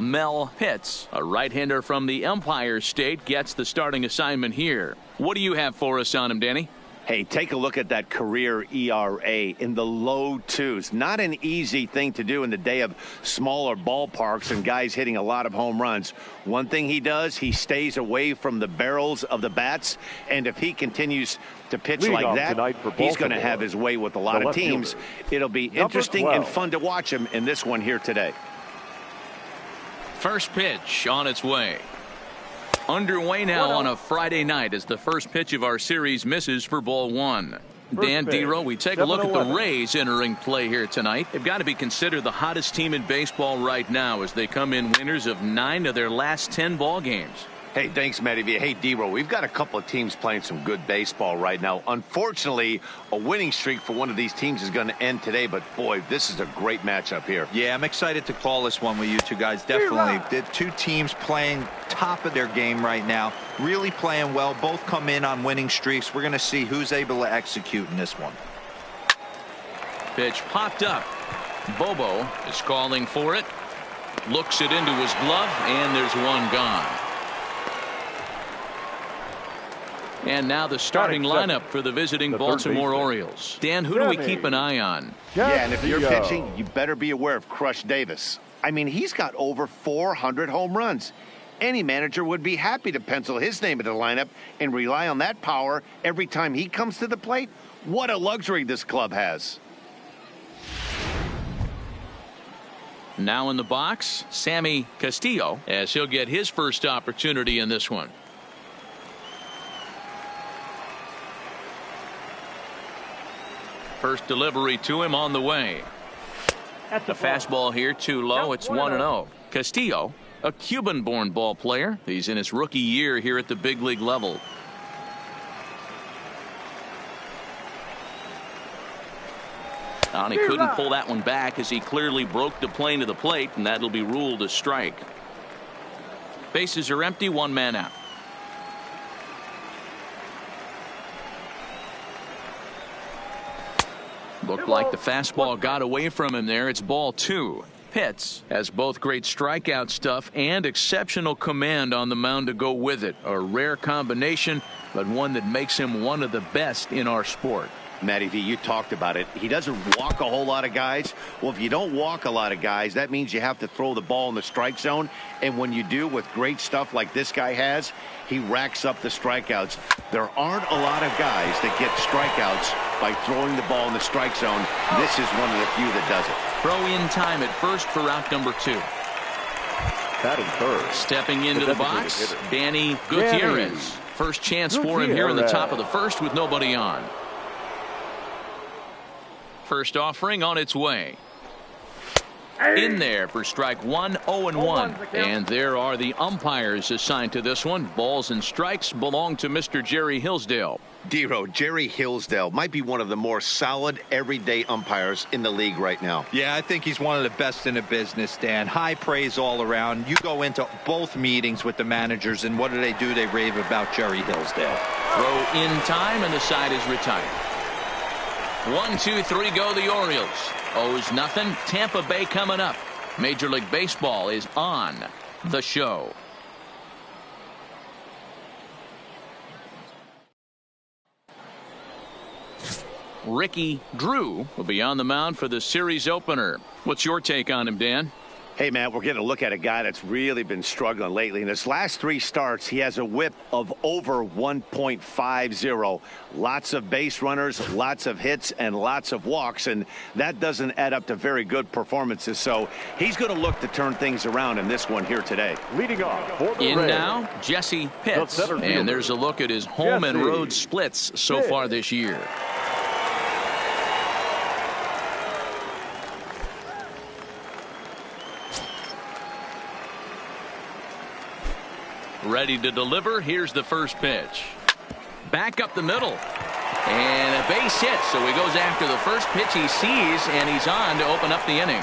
Mel Pitts, a right-hander from the Empire State, gets the starting assignment here. What do you have for us on him, Danny? Hey, take a look at that career ERA in the low twos. Not an easy thing to do in the day of smaller ballparks and guys hitting a lot of home runs. One thing he does, he stays away from the barrels of the bats, and if he continues to pitch like that, he's going to have his way with a lot of teams. It'll be interesting and fun to watch him in this one here today. First pitch on its way. Underway now on a Friday night as the first pitch of our series misses for ball one. Dan Dero, we take a look at the Rays entering play here tonight. They've got to be considered the hottest team in baseball right now as they come in winners of 9 of their last 10 ball games. Hey, thanks, Matty V. Hey, Dero, we've got a couple of teams playing some good baseball right now. Unfortunately, a winning streak for one of these teams is going to end today, but boy, this is a great matchup here. Yeah, I'm excited to call this one with you two guys. Definitely. The two teams playing top of their game right now, really playing well. Both come in on winning streaks. We're going to see who's able to execute in this one. Pitch popped up. Bobo is calling for it. Looks it into his glove, and there's one gone. And now the starting lineup for the visiting Baltimore Orioles. Dan, who do we keep an eye on? Yeah, and if you're pitching, you better be aware of Crush Davis. I mean, he's got over 400 home runs. Any manager would be happy to pencil his name into the lineup and rely on that power every time he comes to the plate. What a luxury this club has. Now in the box, Sammy Castillo, as he'll get his first opportunity in this one. First delivery to him on the way. The fastball here too low. It's 1-0. Castillo, a Cuban-born ball player. He's in his rookie year here at the big league level. And he couldn't pull that one back as he clearly broke the plane of the plate, and that'll be ruled a strike. Bases are empty, one man out. Looked like the fastball got away from him there. It's ball two. Pitts has both great strikeout stuff and exceptional command on the mound to go with it. A rare combination, but one that makes him one of the best in our sport. Matty V, you talked about it. He doesn't walk a whole lot of guys. Well, if you don't walk a lot of guys, that means you have to throw the ball in the strike zone. And when you do with great stuff like this guy has, he racks up the strikeouts. There aren't a lot of guys that get strikeouts by throwing the ball in the strike zone. This is one of the few that does it. Throw in time at first for out number 2. Batting third. Stepping into the box, Danny Gutierrez. First chance for him here in the top of the first with nobody on. First offering on its way. In there for strike one, 0-1. And there are the umpires assigned to this one. Balls and strikes belong to Mr. Jerry Hillsdale. Dero, Jerry Hillsdale might be one of the more solid everyday umpires in the league right now. Yeah, I think he's one of the best in the business, Dan. High praise all around. You go into both meetings with the managers, and what do? They rave about Jerry Hillsdale. Throw in time, and the side is retired. 1, 2, 3 go the Orioles. Owes nothing. Tampa Bay coming up. Major League Baseball is on the show. Ricky Drew will be on the mound for the series opener. What's your take on him, Dan? Hey, man, we're getting a look at a guy that's really been struggling lately. In his last 3 starts, he has a whip of over 1.50. Lots of base runners, lots of hits, and lots of walks, and that doesn't add up to very good performances. So he's going to look to turn things around in this one here today. Leading off for the in Rays, now, Jesse Pitts. And there's a look at his home and road splits so far this year. Ready to deliver. Here's the first pitch. Back up the middle. And a base hit. So he goes after the first pitch he sees, and he's on to open up the inning.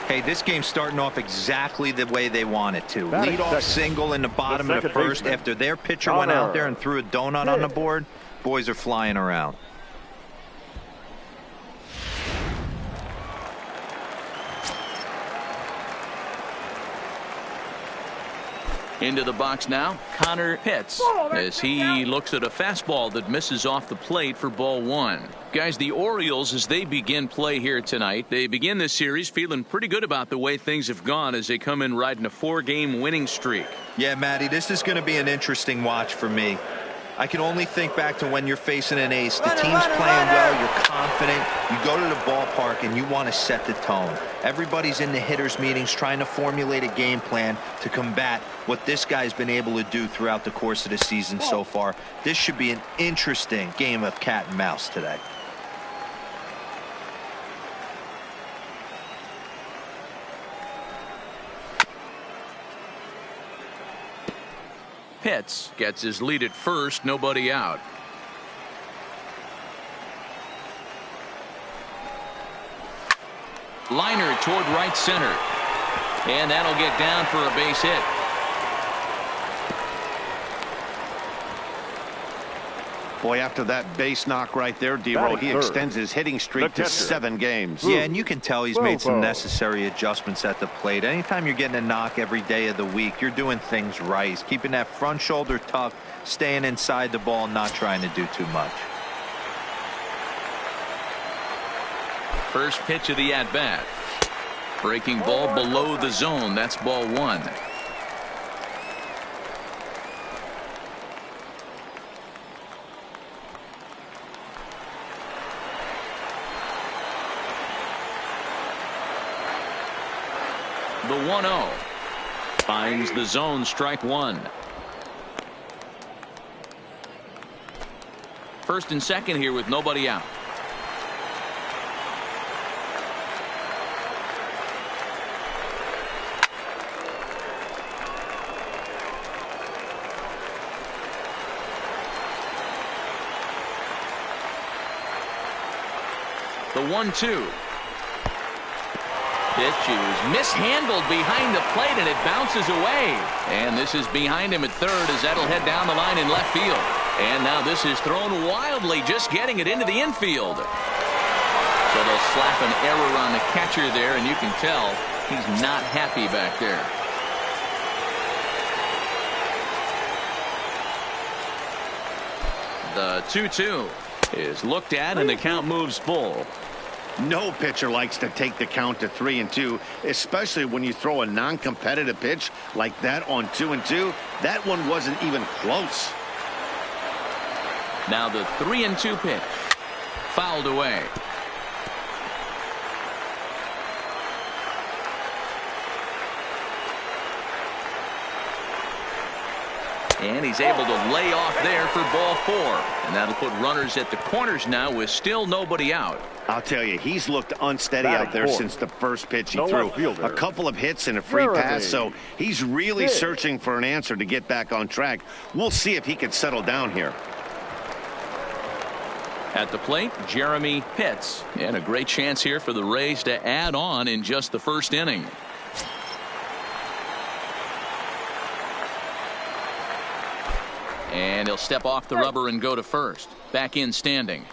Hey, this game's starting off exactly the way they want it to. Lead off single in the bottom of the first after their pitcher went out there and threw a donut on the board. Boys are flying around. Into the box now, Connor Pitts, as he looks at a fastball that misses off the plate for ball one. Guys, the Orioles, as they begin play here tonight, they begin this series feeling pretty good about the way things have gone as they come in riding a 4-game winning streak. Yeah, Matty, this is going to be an interesting watch for me. I can only think back to when you're facing an ace. The team's playing well, you're confident, you go to the ballpark and you want to set the tone. Everybody's in the hitters meetings trying to formulate a game plan to combat what this guy's been able to do throughout the course of the season so far. This should be an interesting game of cat and mouse today. Pitts gets his lead at first, nobody out. Liner toward right center, and that'll get down for a base hit. Boy, after that base knock right there, D-Roll, he extends his hitting streak to 7 games. Yeah, and you can tell he's made some necessary adjustments at the plate. Anytime you're getting a knock every day of the week, you're doing things right. He's keeping that front shoulder tucked, staying inside the ball, not trying to do too much. First pitch of the at-bat. Breaking ball below the zone. That's ball one. The 1-0 finds the zone, strike one. First and second here with nobody out. The 1-2. Pitch is mishandled behind the plate, and it bounces away. And this is behind him at third as that'll head down the line in left field. And now this is thrown wildly, just getting it into the infield. So they'll slap an error on the catcher there, and you can tell he's not happy back there. The 2-2 is looked at, and the count moves full. No pitcher likes to take the count to 3-2, especially when you throw a non-competitive pitch like that on 2-2. That one wasn't even close. Now the 3-2 pitch. Fouled away. And he's able to lay off there for ball four. And that'll put runners at the corners now with still nobody out. I'll tell you, he's looked unsteady out there since the first pitch he threw. A couple of hits and a free pass, so he's really searching for an answer to get back on track. We'll see if he can settle down here. At the plate, Jeremy Pitts. And a great chance here for the Rays to add on in just the first inning. And he'll step off the rubber and go to first. Back in standing.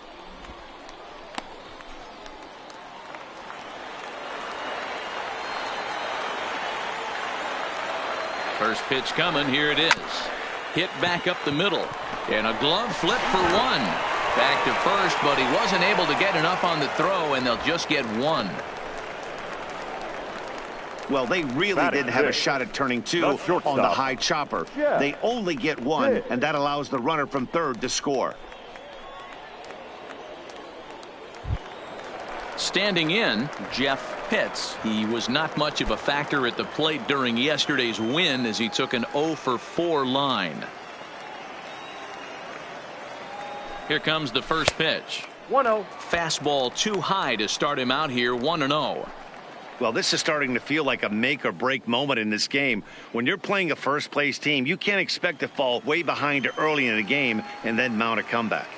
First pitch coming. Here it is. Hit back up the middle. And a glove flip for one. Back to first, but he wasn't able to get enough on the throw, and they'll just get one. Well, they really didn't have a shot at turning two on the high chopper. They only get one, and that allows the runner from third to score. Standing in, Jeff Pitts. He was not much of a factor at the plate during yesterday's win as he took an 0-for-4 line. Here comes the first pitch. 1-0. Fastball too high to start him out here, 1-0. Well, this is starting to feel like a make or break moment in this game. When you're playing a first place team, you can't expect to fall way behind early in the game and then mount a comeback.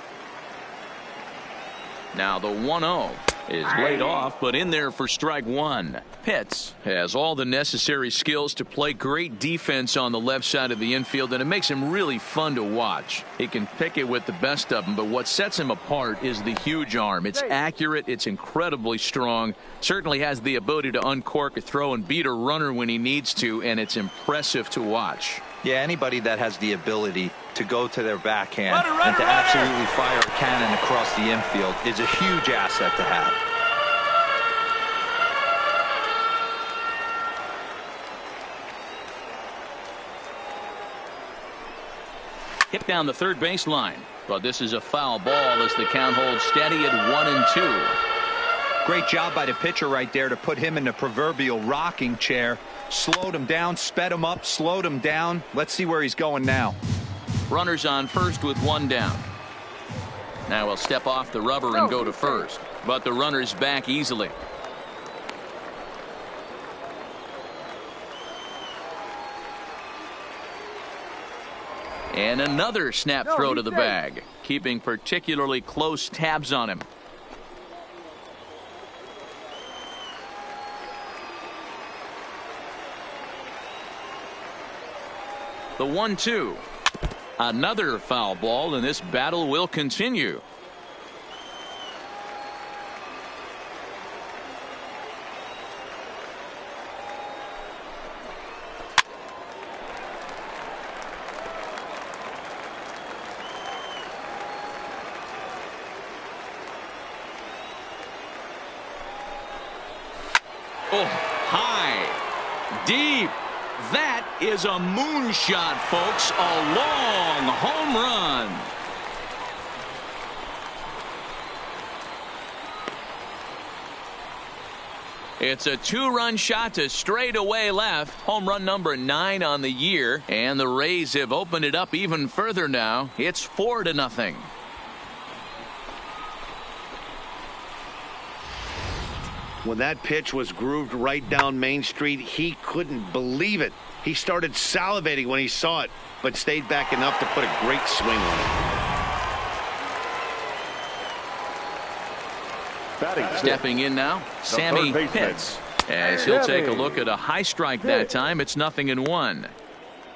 Now the 1-0 is laid off, but in there for strike one. Pitts has all the necessary skills to play great defense on the left side of the infield, and it makes him really fun to watch. He can pick it with the best of them, but what sets him apart is the huge arm. It's accurate, it's incredibly strong, certainly has the ability to uncork a throw and beat a runner when he needs to, and it's impressive to watch. Yeah, anybody that has the ability to go to their backhand and to absolutely fire a cannon across the infield is a huge asset to have. Hit down the third baseline, but this is a foul ball as the count holds steady at 1-2. Great job by the pitcher right there to put him in the proverbial rocking chair. Slowed him down, sped him up, slowed him down. Let's see where he's going now. Runners on first with one down. Now he'll step off the rubber and go to first, but the runner's back easily. And another snap throw to the bag, keeping particularly close tabs on him. The 1-2. Another foul ball, and this battle will continue. Oh, high, deep. That is a moonshot, folks. A long home run. It's a two-run shot to straightaway left. Home run number 9 on the year. And the Rays have opened it up even further now. It's 4-0. When that pitch was grooved right down Main Street, he couldn't believe it. He started salivating when he saw it, but stayed back enough to put a great swing on it. Stepping in now, Sammy Pitts. As he'll take a look at a high strike that time. It's 0-1.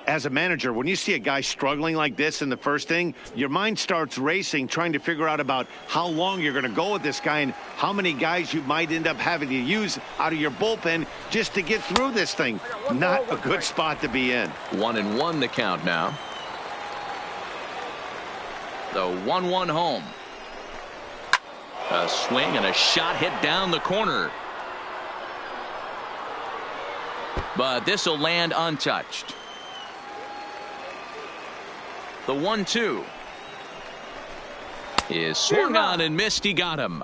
As a manager, when you see a guy struggling like this in the first inning, your mind starts racing, trying to figure out about how long you're going to go with this guy and how many guys you might end up having to use out of your bullpen just to get through this thing. Not a good spot to be in. 1-1 the count now. The 1-1 home. A swing and a shot hit down the corner. But this will land untouched. The 1-2 is swung on and missed. He got him.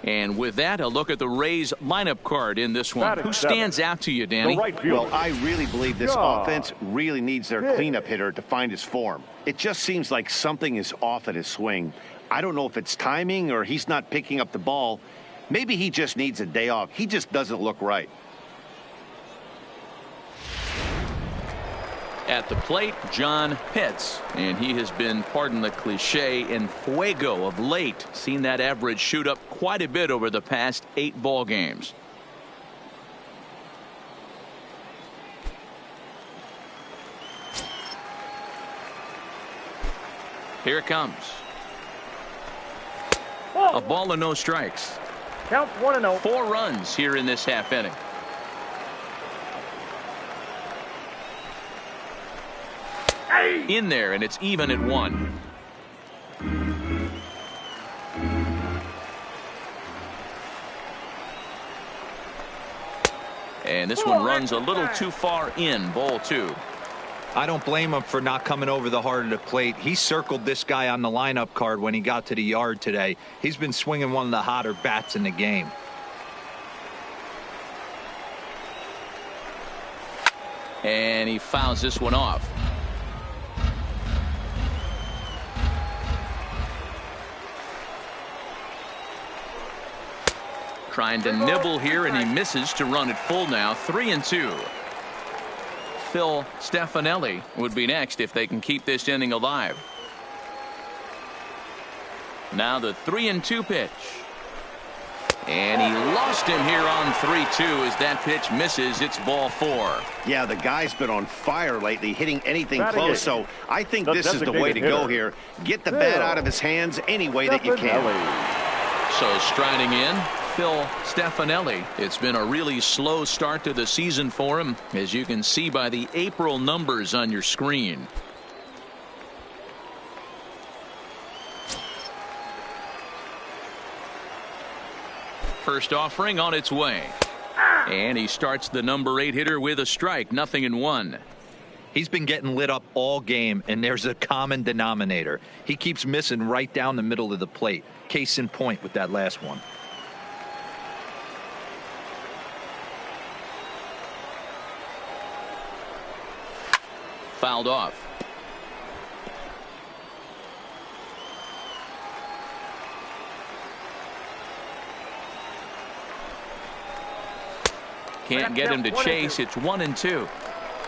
And with that, a look at the Rays lineup card in this one. Who stands out to you, Danny? Well, I really believe this offense really needs their cleanup hitter to find his form. It just seems like something is off at his swing. I don't know if it's timing or he's not picking up the ball. Maybe he just needs a day off. He just doesn't look right. At the plate, John Pitts, and he has been, pardon the cliche, in fuego of late. Seen that average shoot up quite a bit over the past 8 ball games. Here it comes. A ball and no strikes. Counts 1-0. 4 runs here in this half inning. In there, and it's even at 1. And this one runs a little too far in. Ball 2. I don't blame him for not coming over the heart of the plate. He circled this guy on the lineup card when he got to the yard today. He's been swinging one of the hotter bats in the game. And he fouls this one off. Trying to nibble here, and he misses to run it full now. 3-2. Phil Stefanelli would be next if they can keep this inning alive. Now the 3-2 pitch. And he lost him here on 3-2 as that pitch misses. It's ball 4. Yeah, the guy's been on fire lately, hitting anything close. So I think this is the way to go here. Get the bat out of his hands any way that you can. So striding in, Phil Stefanelli. It's been a really slow start to the season for him, as you can see by the April numbers on your screen. First offering on its way. And he starts the number 8 hitter with a strike. 0-1. He's been getting lit up all game, and there's a common denominator. He keeps missing right down the middle of the plate. Case in point with that last one. Fouled off. Can't get him to chase. It's 1-2.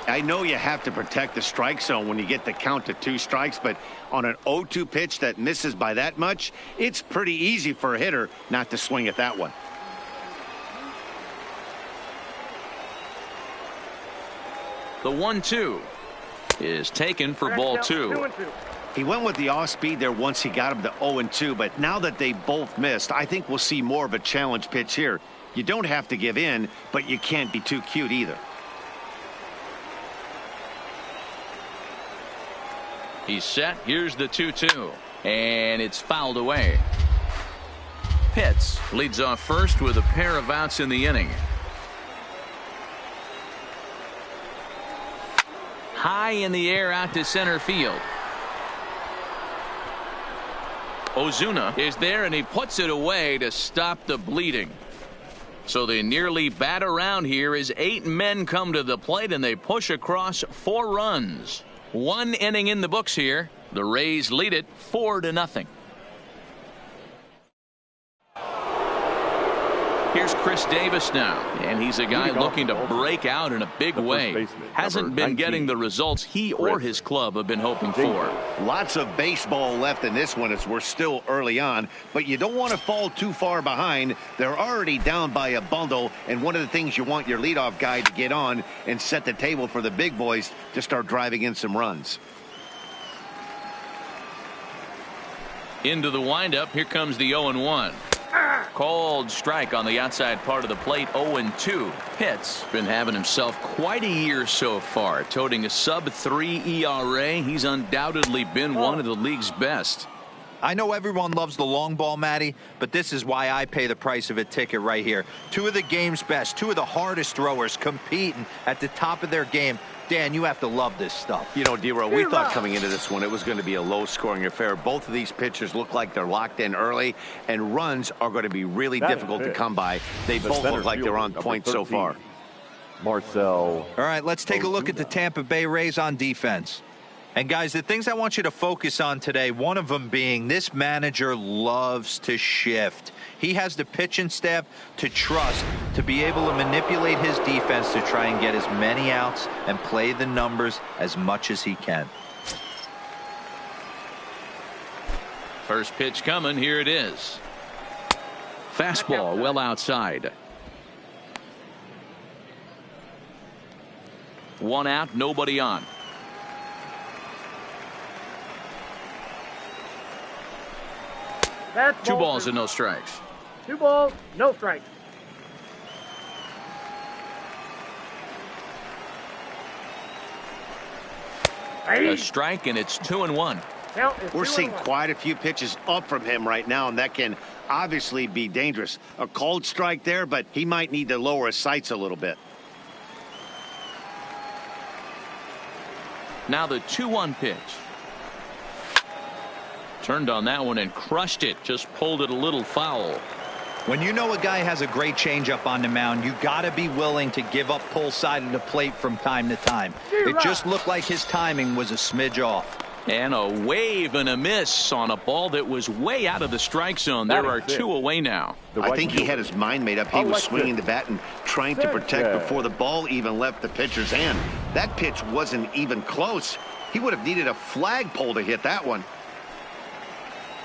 I know you have to protect the strike zone when you get the count to 2 strikes, but on an 0-2 pitch that misses by that much, it's pretty easy for a hitter not to swing at that one. The 1-2 is taken for ball 2. He went with the off speed there once he got him to 0-2, but now that they both missed, I think we'll see more of a challenge pitch here. You don't have to give in, but you can't be too cute either. He's set. Here's the 2-2. And it's fouled away. Pitts leads off first with a pair of outs in the inning. High in the air out to center field. Ozuna is there, and he puts it away to stop the bleeding. So they nearly bat around here as 8 men come to the plate, and they push across 4 runs. 1 inning in the books here. The Rays lead it 4-0. Here's Chris Davis now, and he's a guy looking to break out in a big way. Hasn't been getting the results he or his club have been hoping for. Lots of baseball left in this one as we're still early on, but you don't want to fall too far behind. They're already down by a bundle, and one of the things you want your leadoff guy to get on and set the table for the big boys to start driving in some runs. Into the windup. Here comes the 0-1. Cold strike on the outside part of the plate. 0-2. Pitts been having himself quite a year so far, toting a sub-3 ERA. He's undoubtedly been one of the league's best. I know everyone loves the long ball, Matty, but this is why I pay the price of a ticket right here. 2 of the game's best, 2 of the hardest throwers competing at the top of their game. Dan, you have to love this stuff. You know, D-Row, we thought coming into this one it was going to be a low-scoring affair. Both of these pitchers look like they're locked in early, and runs are going to be really difficult to come by. They both look like they're on point so far. Marcel. All right, let's take a look at the Tampa Bay Rays on defense. And guys, the things I want you to focus on today, one of them being this manager loves to shift. He has the pitching staff to trust to be able to manipulate his defense to try and get as many outs and play the numbers as much as he can. First pitch coming. Here it is. Fastball well outside. 1 out, nobody on. That's 2 balls and no strikes. 2 balls, no strikes. A strike, and it's 2-1. We're seeing quite a few pitches up from him right now, and that can obviously be dangerous. A cold strike there, but he might need to lower his sights a little bit. Now the 2-1 pitch. Turned on that one and crushed it. Just pulled it a little foul. When you know a guy has a great changeup on the mound, you got to be willing to give up pull side of the plate from time to time. It just looked like his timing was a smidge off. And a wave and a miss on a ball that was way out of the strike zone. There are 2 away now. I think he had his mind made up. He was swinging the bat and trying to protect before the ball even left the pitcher's hand. That pitch wasn't even close. He would have needed a flagpole to hit that one.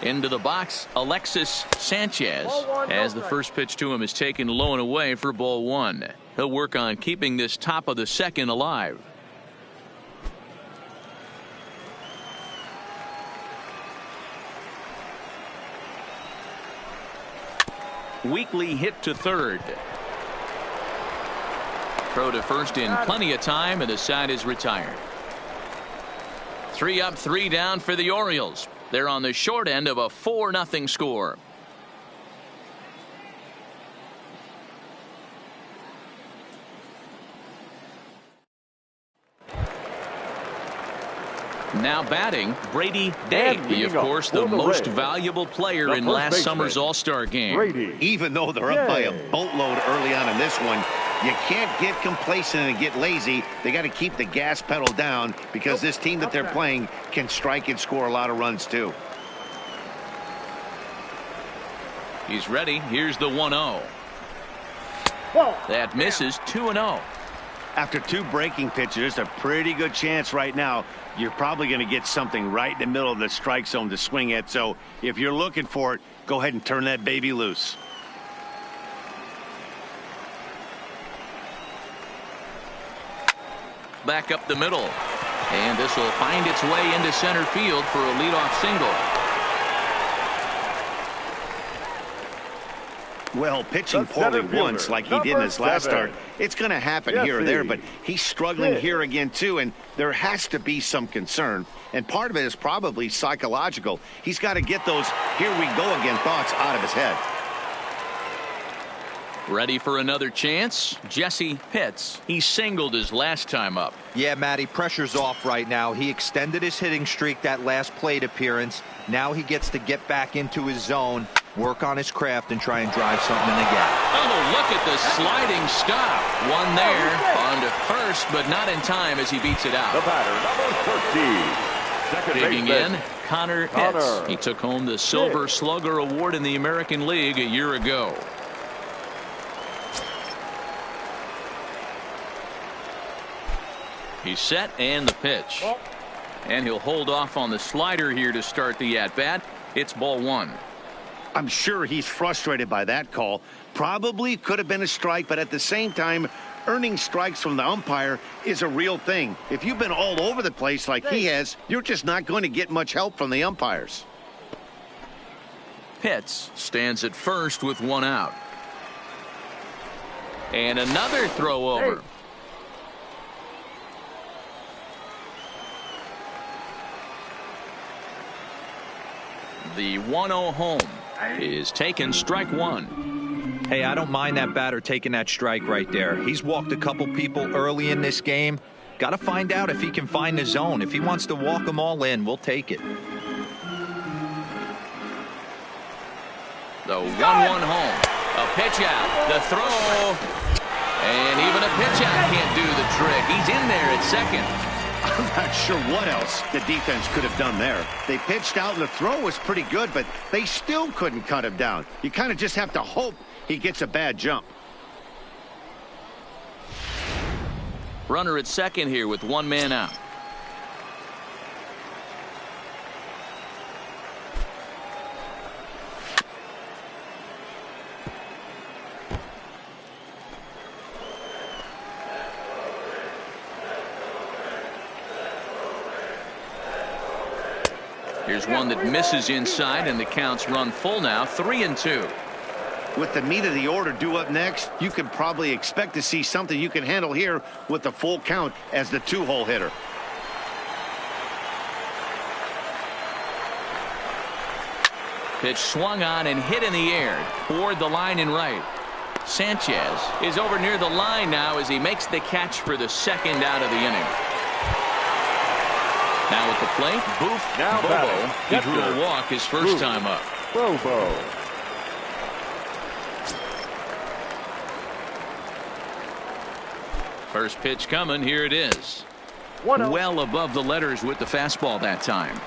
Into the box, Alexis Sanchez, as the first pitch to him is taken low and away for ball 1. He'll work on keeping this top of the second alive. weakly hit to third. Throw to first in plenty of time, and the side is retired. 3 up, 3 down for the Orioles. They're on the short end of a 4-0 score. Now batting, Brady Day. He, of course, the most valuable player in last summer's All-Star game. Even though they're up by a boatload early on in this one, you can't get complacent and get lazy. They got to keep the gas pedal down because this team that they're playing can strike and score a lot of runs too. He's ready. Here's the 1-0. That misses. 2-0. After 2 breaking pitches, there's a pretty good chance right now you're probably going to get something right in the middle of the strike zone to swing at. So if you're looking for it, go ahead and turn that baby loose. Back up the middle. And this will find its way into center field for a leadoff single. Well, pitching poorly once like he did in his last start, it's going to happen here or there, but he's struggling here again too, and there has to be some concern, and part of it is probably psychological. He's got to get those here we go again thoughts out of his head. Ready for another chance? Jesse Pitts. He singled his last time up. Yeah, Matty, pressure's off right now. He extended his hitting streak that last plate appearance. Now he gets to get back into his zone, work on his craft, and try and drive something in the gap. Oh, look at the sliding stop. One there, on to first, but not in time as he beats it out. The batter, number 13. Digging in, Connor Pitts. He took home the Silver Slugger Award in the American League a year ago. He's set, and the pitch. And he'll hold off on the slider here to start the at-bat. It's ball 1. I'm sure he's frustrated by that call. Probably could have been a strike, but at the same time, earning strikes from the umpire is a real thing. If you've been all over the place like he has, you're just not going to get much help from the umpires. Pitts stands at first with 1 out. And another throw over. The 1-0 home is taken, strike 1. Hey, I don't mind that batter taking that strike right there. He's walked a couple people early in this game. Got to find out if he can find the zone. If he wants to walk them all in, we'll take it. The 1-1 home. A pitch out. The throw. And even a pitch out can't do the trick. He's in there at second. I'm not sure what else the defense could have done there. They pitched out and the throw was pretty good, but they still couldn't cut him down. You kind of just have to hope he gets a bad jump. Runner at second here with 1 man out. Here's one that misses inside, and the count's run full now, 3-2. With the meat of the order due up next, you can probably expect to see something you can handle here with the full count as the 2-hole hitter. Pitch swung on and hit in the air toward the line and right. Sanchez is over near the line now as he makes the catch for the second out of the inning. Now at the plate, Bobo. He drew a walk his first time up. Bobo. First pitch coming. Here it is. Well above the letters with the fastball that time.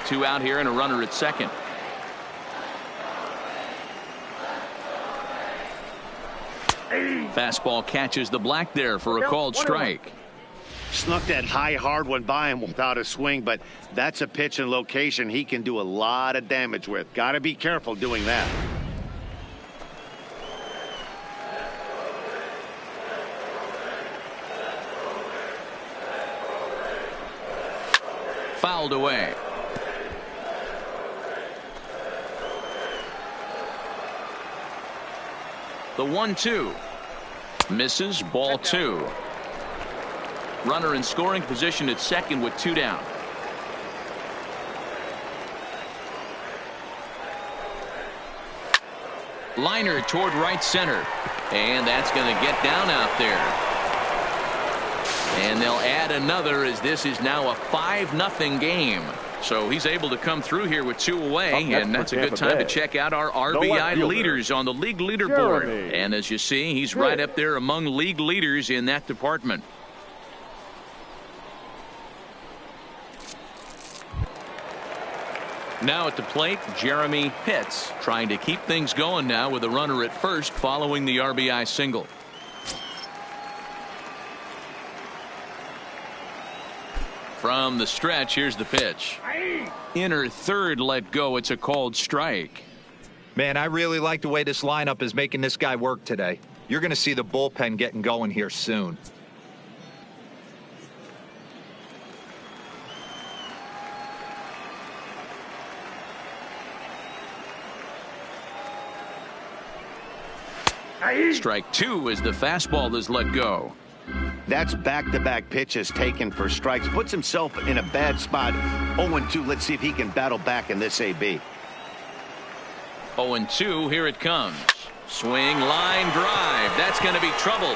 2 out here and a runner at second. Fastball catches the black there for a called strike. Snuck that high hard one by him without a swing, but that's a pitch and location he can do a lot of damage with. Got to be careful doing that. Fouled away. The 1-2. Misses. Ball 2. Runner in scoring position at second with 2 down. Liner toward right center. And that's going to get down out there. And they'll add another as this is now a 5-0 game. So he's able to come through here with 2 away, and that's a good time to check out our RBI leaders on the league leaderboard. And as you see, he's right up there among league leaders in that department. Now at the plate, Jeremy Pitts trying to keep things going now with a runner at first following the RBI single. From the stretch, here's the pitch. Inner third let go. It's a called strike. Man, I really like the way this lineup is making this guy work today. You're going to see the bullpen getting going here soon. Strike 2 as the fastball is let go. That's back-to-back pitches taken for strikes. Puts himself in a bad spot. 0-2. Let's see if he can battle back in this AB. 0-2. Here it comes. Swing, line drive. That's going to be trouble.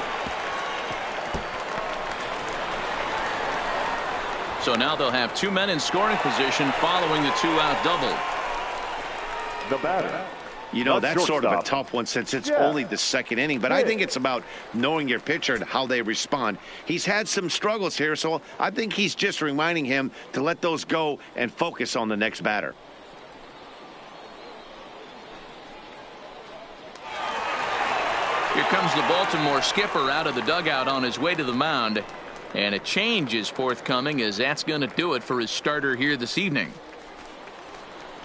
So now they'll have 2 men in scoring position following the 2-out double. The batter. You know, that's sort of a tough one since it's only the second inning. But I think it's about knowing your pitcher and how they respond. He's had some struggles here, so I think he's just reminding him to let those go and focus on the next batter. Here comes the Baltimore skipper out of the dugout on his way to the mound. And a change is forthcoming as that's going to do it for his starter here this evening.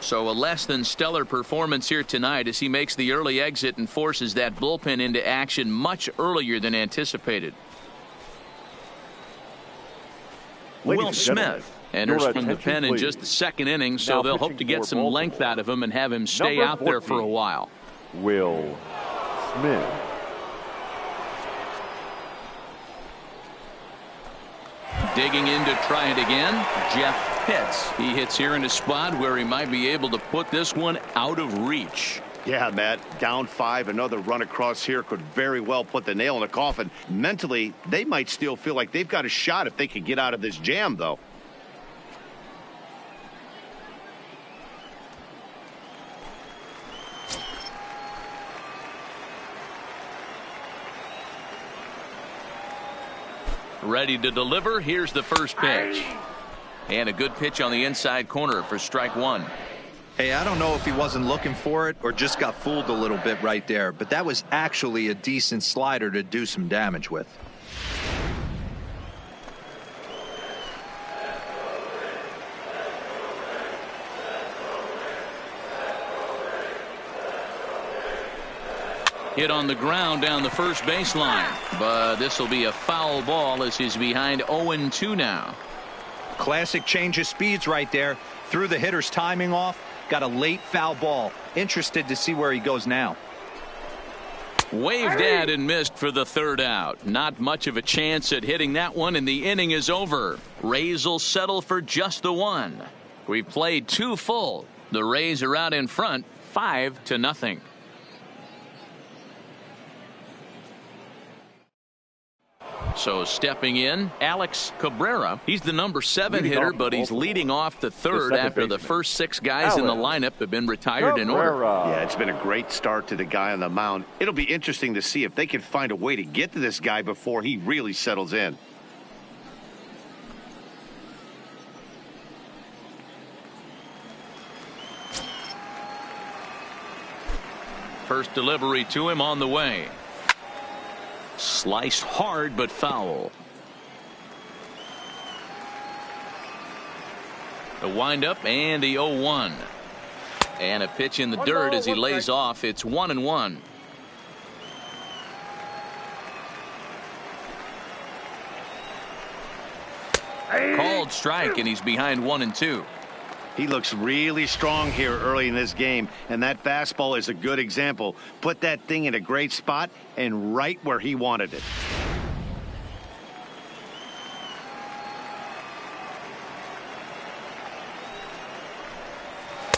So a less than stellar performance here tonight as he makes the early exit and forces that bullpen into action much earlier than anticipated. Will Smith enters from the pen in just the second inning, so they'll hope to get some length out of him and have him stay out there for a while. Will Smith. Digging in to try it again, Jeff Pitts. He hits here in a spot where he might be able to put this one out of reach. Yeah, Matt, down 5. Another run across here could very well put the nail in the coffin. Mentally, they might still feel like they've got a shot if they could get out of this jam, though. Ready to deliver. Here's the first pitch. And a good pitch on the inside corner for strike 1. Hey, I don't know if he wasn't looking for it or just got fooled a little bit right there, but that was actually a decent slider to do some damage with. Hit on the ground down the first baseline, but this will be a foul ball as he's behind 0-2 now. Classic change of speeds right there. Threw the hitter's timing off. Got a late foul ball. Interested to see where he goes now. Waved at and missed for the 3rd out. Not much of a chance at hitting that one, and the inning is over. Rays will settle for just the 1. We've played 2 full. The Rays are out in front 5-0. So stepping in, Alex Cabrera. He's the number 7 hitter, but he's leading off the 3rd after the first 6 guys in the lineup have been retired in order. Yeah, it's been a great start to the guy on the mound. It'll be interesting to see if they can find a way to get to this guy before he really settles in. First delivery to him on the way. Sliced hard but foul. The windup and the 0-1. And a pitch in the dirt as he lays off. It's 1-1. Called strike, and he's behind 1-2. He looks really strong here early in this game, and that fastball is a good example. Put that thing in a great spot and right where he wanted it.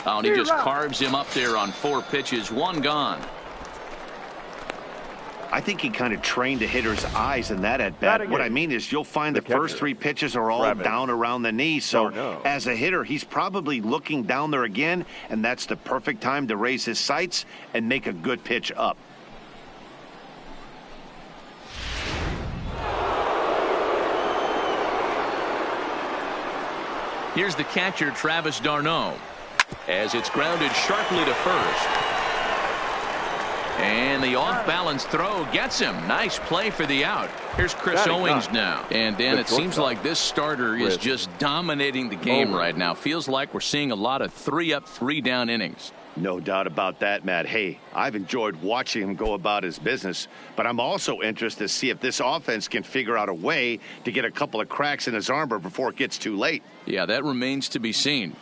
Oh, and he just carves him up there on 4 pitches, 1 gone. I think he kind of trained the hitter's eyes in that at bat. What I mean is you'll find the first 3 pitches are all down around the knee. So as a hitter, he's probably looking down there again, and that's the perfect time to raise his sights and make a good pitch up. Here's the catcher, Travis d'Arnaud, as it's grounded sharply to first. And the off-balance throw gets him. Nice play for the out. Here's Chris Owings now. And, Dan, it seems like this starter is just dominating the game right now. Feels like we're seeing a lot of 3-up, 3-down innings. No doubt about that, Matt. Hey, I've enjoyed watching him go about his business, but I'm also interested to see if this offense can figure out a way to get a couple of cracks in his armor before it gets too late. Yeah, that remains to be seen.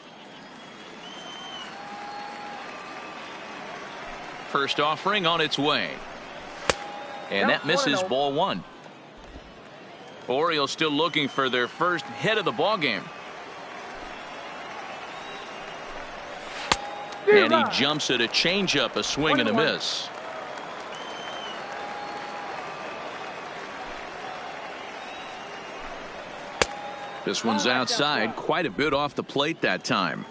First offering on its way. And that misses, ball 1. Orioles still looking for their first hit of the ball game. And he jumps at a changeup, a swing and a miss. This one's outside, quite a bit off the plate that time.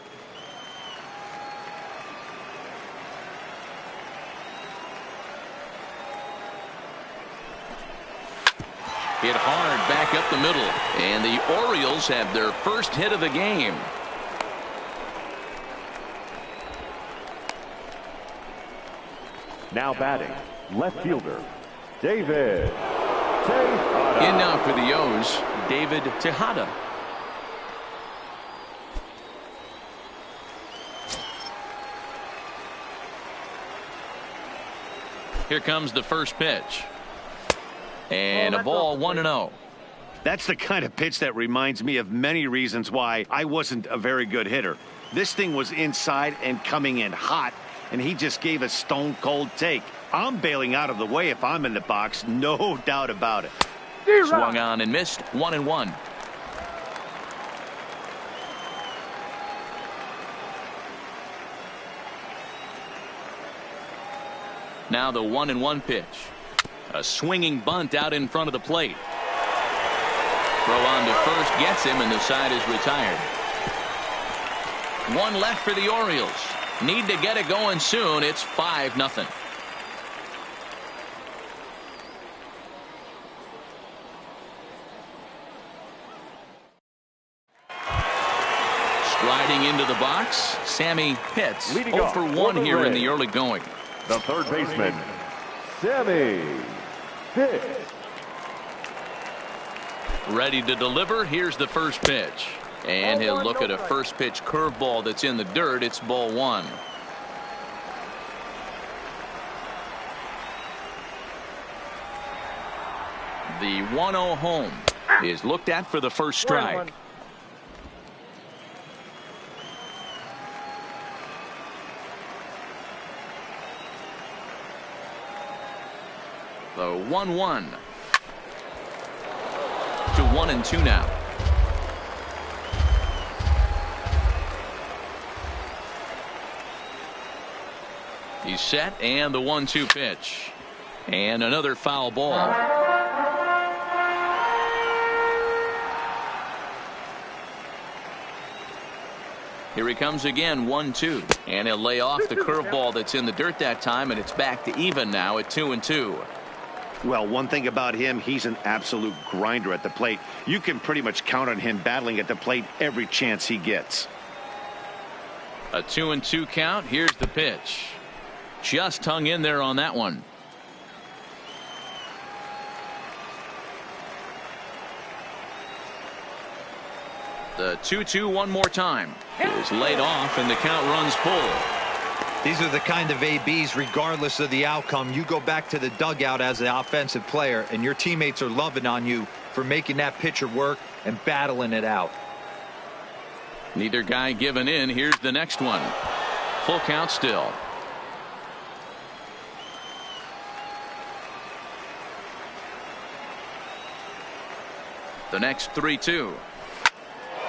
Hit hard back up the middle. And the Orioles have their first hit of the game. Now batting, left fielder, David Tejada. In now for the O's, David Tejada. Here comes the first pitch. And a ball, 1-0. That's the kind of pitch that reminds me of many reasons why I wasn't a very good hitter. This thing was inside and coming in hot, and he just gave a stone-cold take. I'm bailing out of the way if I'm in the box, no doubt about it. Swung on and missed, 1-1. Now the 1-1 pitch. A swinging bunt out in front of the plate. Throw on to first gets him, and the side is retired. 1 left for the Orioles. Need to get it going soon. It's 5-0. Striding into the box, Sammy Pitts. 0 for 1 here in the early going. The third baseman, Sammy Pitts. Ready to deliver. Here's the first pitch. And he'll look at a first pitch curveball that's in the dirt. It's ball 1. The 1-0 home is looked at for the first strike. The 1-1 to 1-2 now. He's set, and the 1-2 pitch, and another foul ball. Here he comes again, 1-2, and he'll lay off the curveball that's in the dirt that time, and it's back to even now at 2-2. Well, one thing about him, he's an absolute grinder at the plate. You can pretty much count on him battling at the plate every chance he gets. A 2-2 count. Here's the pitch. Just hung in there on that one. The 2-2 one more time is laid off, and the count runs full. These are the kind of ABs, regardless of the outcome. You go back to the dugout as an offensive player, and your teammates are loving on you for making that pitcher work and battling it out. Neither guy giving in. Here's the next one. Full count still. The next 3-2.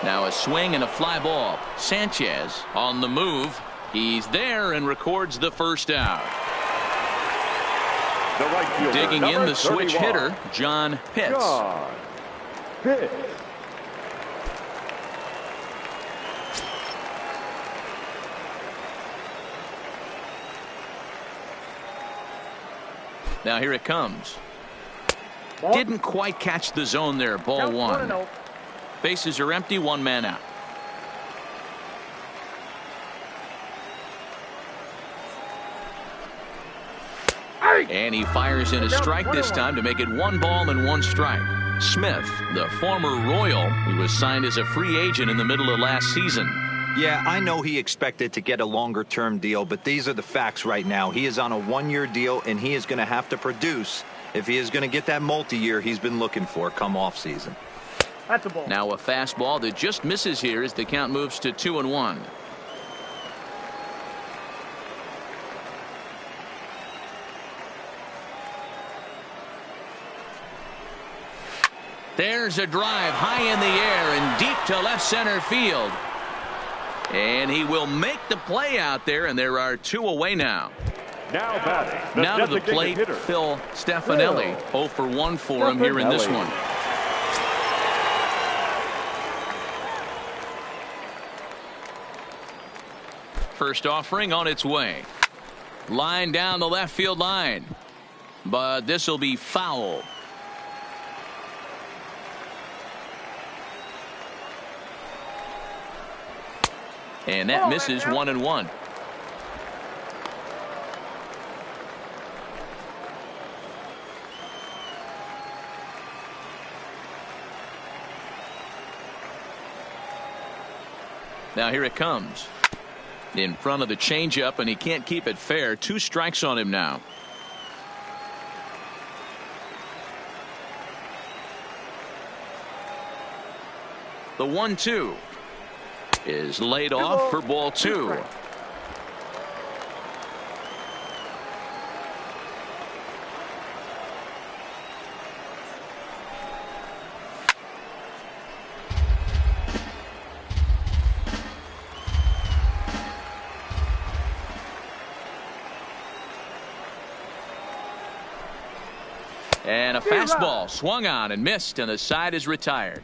Now a swing and a fly ball. Sanchez on the move. He's there and records the first out. The right fielder, Digging in the switch 31. hitter, John Pitts. John Pitts. Now here it comes. Didn't quite catch the zone there. Ball one. Bases are empty. One man out. And he fires in a strike this time to make it 1 ball and 1 strike. Smith, the former Royal, he was signed as a free agent in the middle of last season. Yeah, I know he expected to get a longer-term deal, but these are the facts right now. He is on a 1-year deal, and he is going to have to produce if he is going to get that multi-year he's been looking for come off season. That's a ball. Now a fastball that just misses here as the count moves to 2-1. There's a drive high in the air and deep to left center field. And he will make the play out there, and there are 2 away now. Now batting. Now to the plate, hitter. Phil Stefanelli. 0 for 1 for him here in this one. First offering on its way. Line down the left field line. But this will be foul. And that misses 1-1. Now here it comes. In front of the changeup, and he can't keep it fair. 2 strikes on him now. The 1-2 is laid off for ball 2. And a fastball swung on and missed, and the side is retired.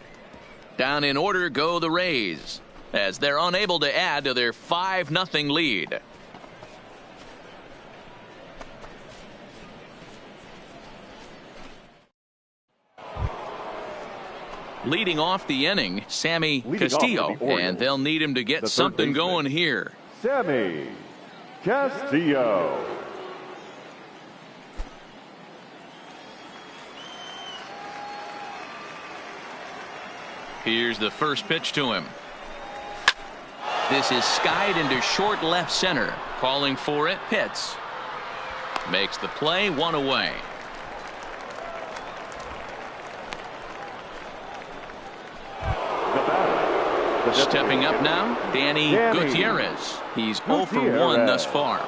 Down in order go the Rays, as they're unable to add to their 5-0 lead. Leading off the inning, Sammy Castillo, and they'll need him to get something going here. Sammy Castillo. Here's the first pitch to him. This is skied into short left center. Calling for it, Pitts. Makes the play, 1 away. Stepping up now, Danny Gutierrez. He's 0 for 1 thus far.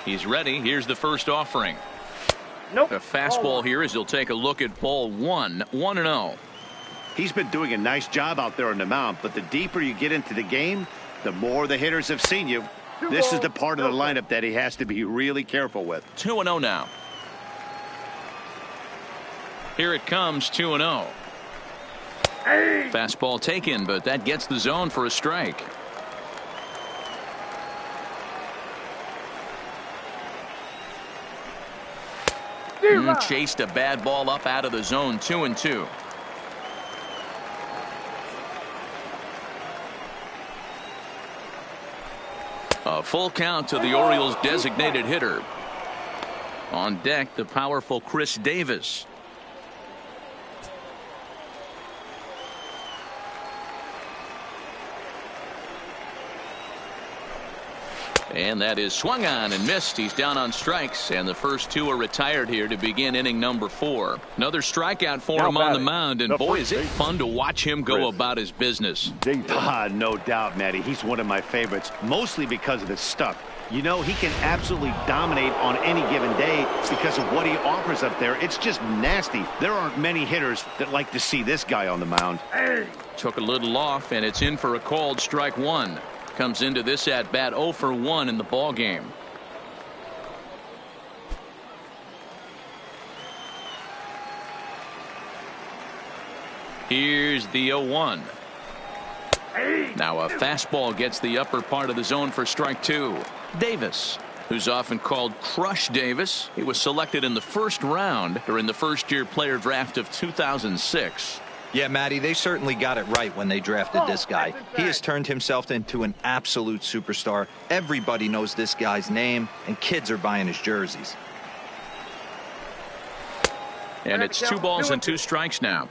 He's ready. Here's the first offering. Nope. A fastball here as he'll take a look at ball 1. 1-0. He's been doing a nice job out there on the mound, but the deeper you get into the game, the more the hitters have seen you. This is the part of the lineup that he has to be really careful with. 2-0 now. Here it comes, 2-0. Fastball taken, but that gets the zone for a strike. Chased a bad ball up out of the zone. 2-2. A full count to the Orioles designated hitter. On deck, the powerful Chris Davis. And that is swung on and missed. He's down on strikes, and the first two are retired here to begin inning number 4. Another strikeout for him on the mound, and boy, is it fun to watch him go about his business. No doubt, Matty. He's one of my favorites, mostly because of his stuff. You know, he can absolutely dominate on any given day because of what he offers up there. It's just nasty. There aren't many hitters that like to see this guy on the mound. Took a little off, and it's in for a called strike 1. Comes into this at bat 0 for 1 in the ball game. Here's the 0-1. Now a fastball gets the upper part of the zone for strike 2. Davis, who's often called Crush Davis. He was selected in the first round during the first-year player draft of 2006. Yeah, Matty, they certainly got it right when they drafted this guy. He has turned himself into an absolute superstar. Everybody knows this guy's name, and kids are buying his jerseys. And it's 2 balls and 2 strikes now.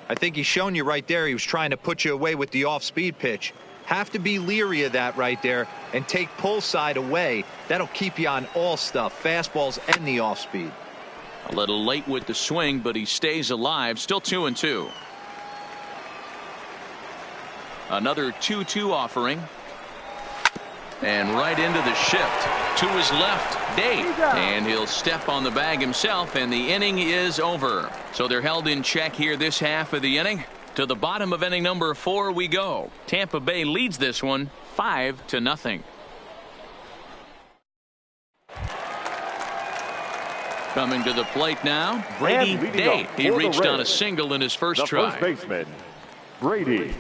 I think he's shown you right there. He was trying to put you away with the off-speed pitch. Have to be leery of that right there and take pull side away. That'll keep you on all stuff, fastballs and the off-speed. A little late with the swing, but he stays alive. Still 2-2. Another 2-2 offering. And right into the shift. To his left, Dave. And he'll step on the bag himself, and the inning is over. So they're held in check here this half of the inning. To the bottom of inning number 4 we go. Tampa Bay leads this one 5-0. Coming to the plate now, Brady Day. He reached on a single in his first try. First baseman, Brady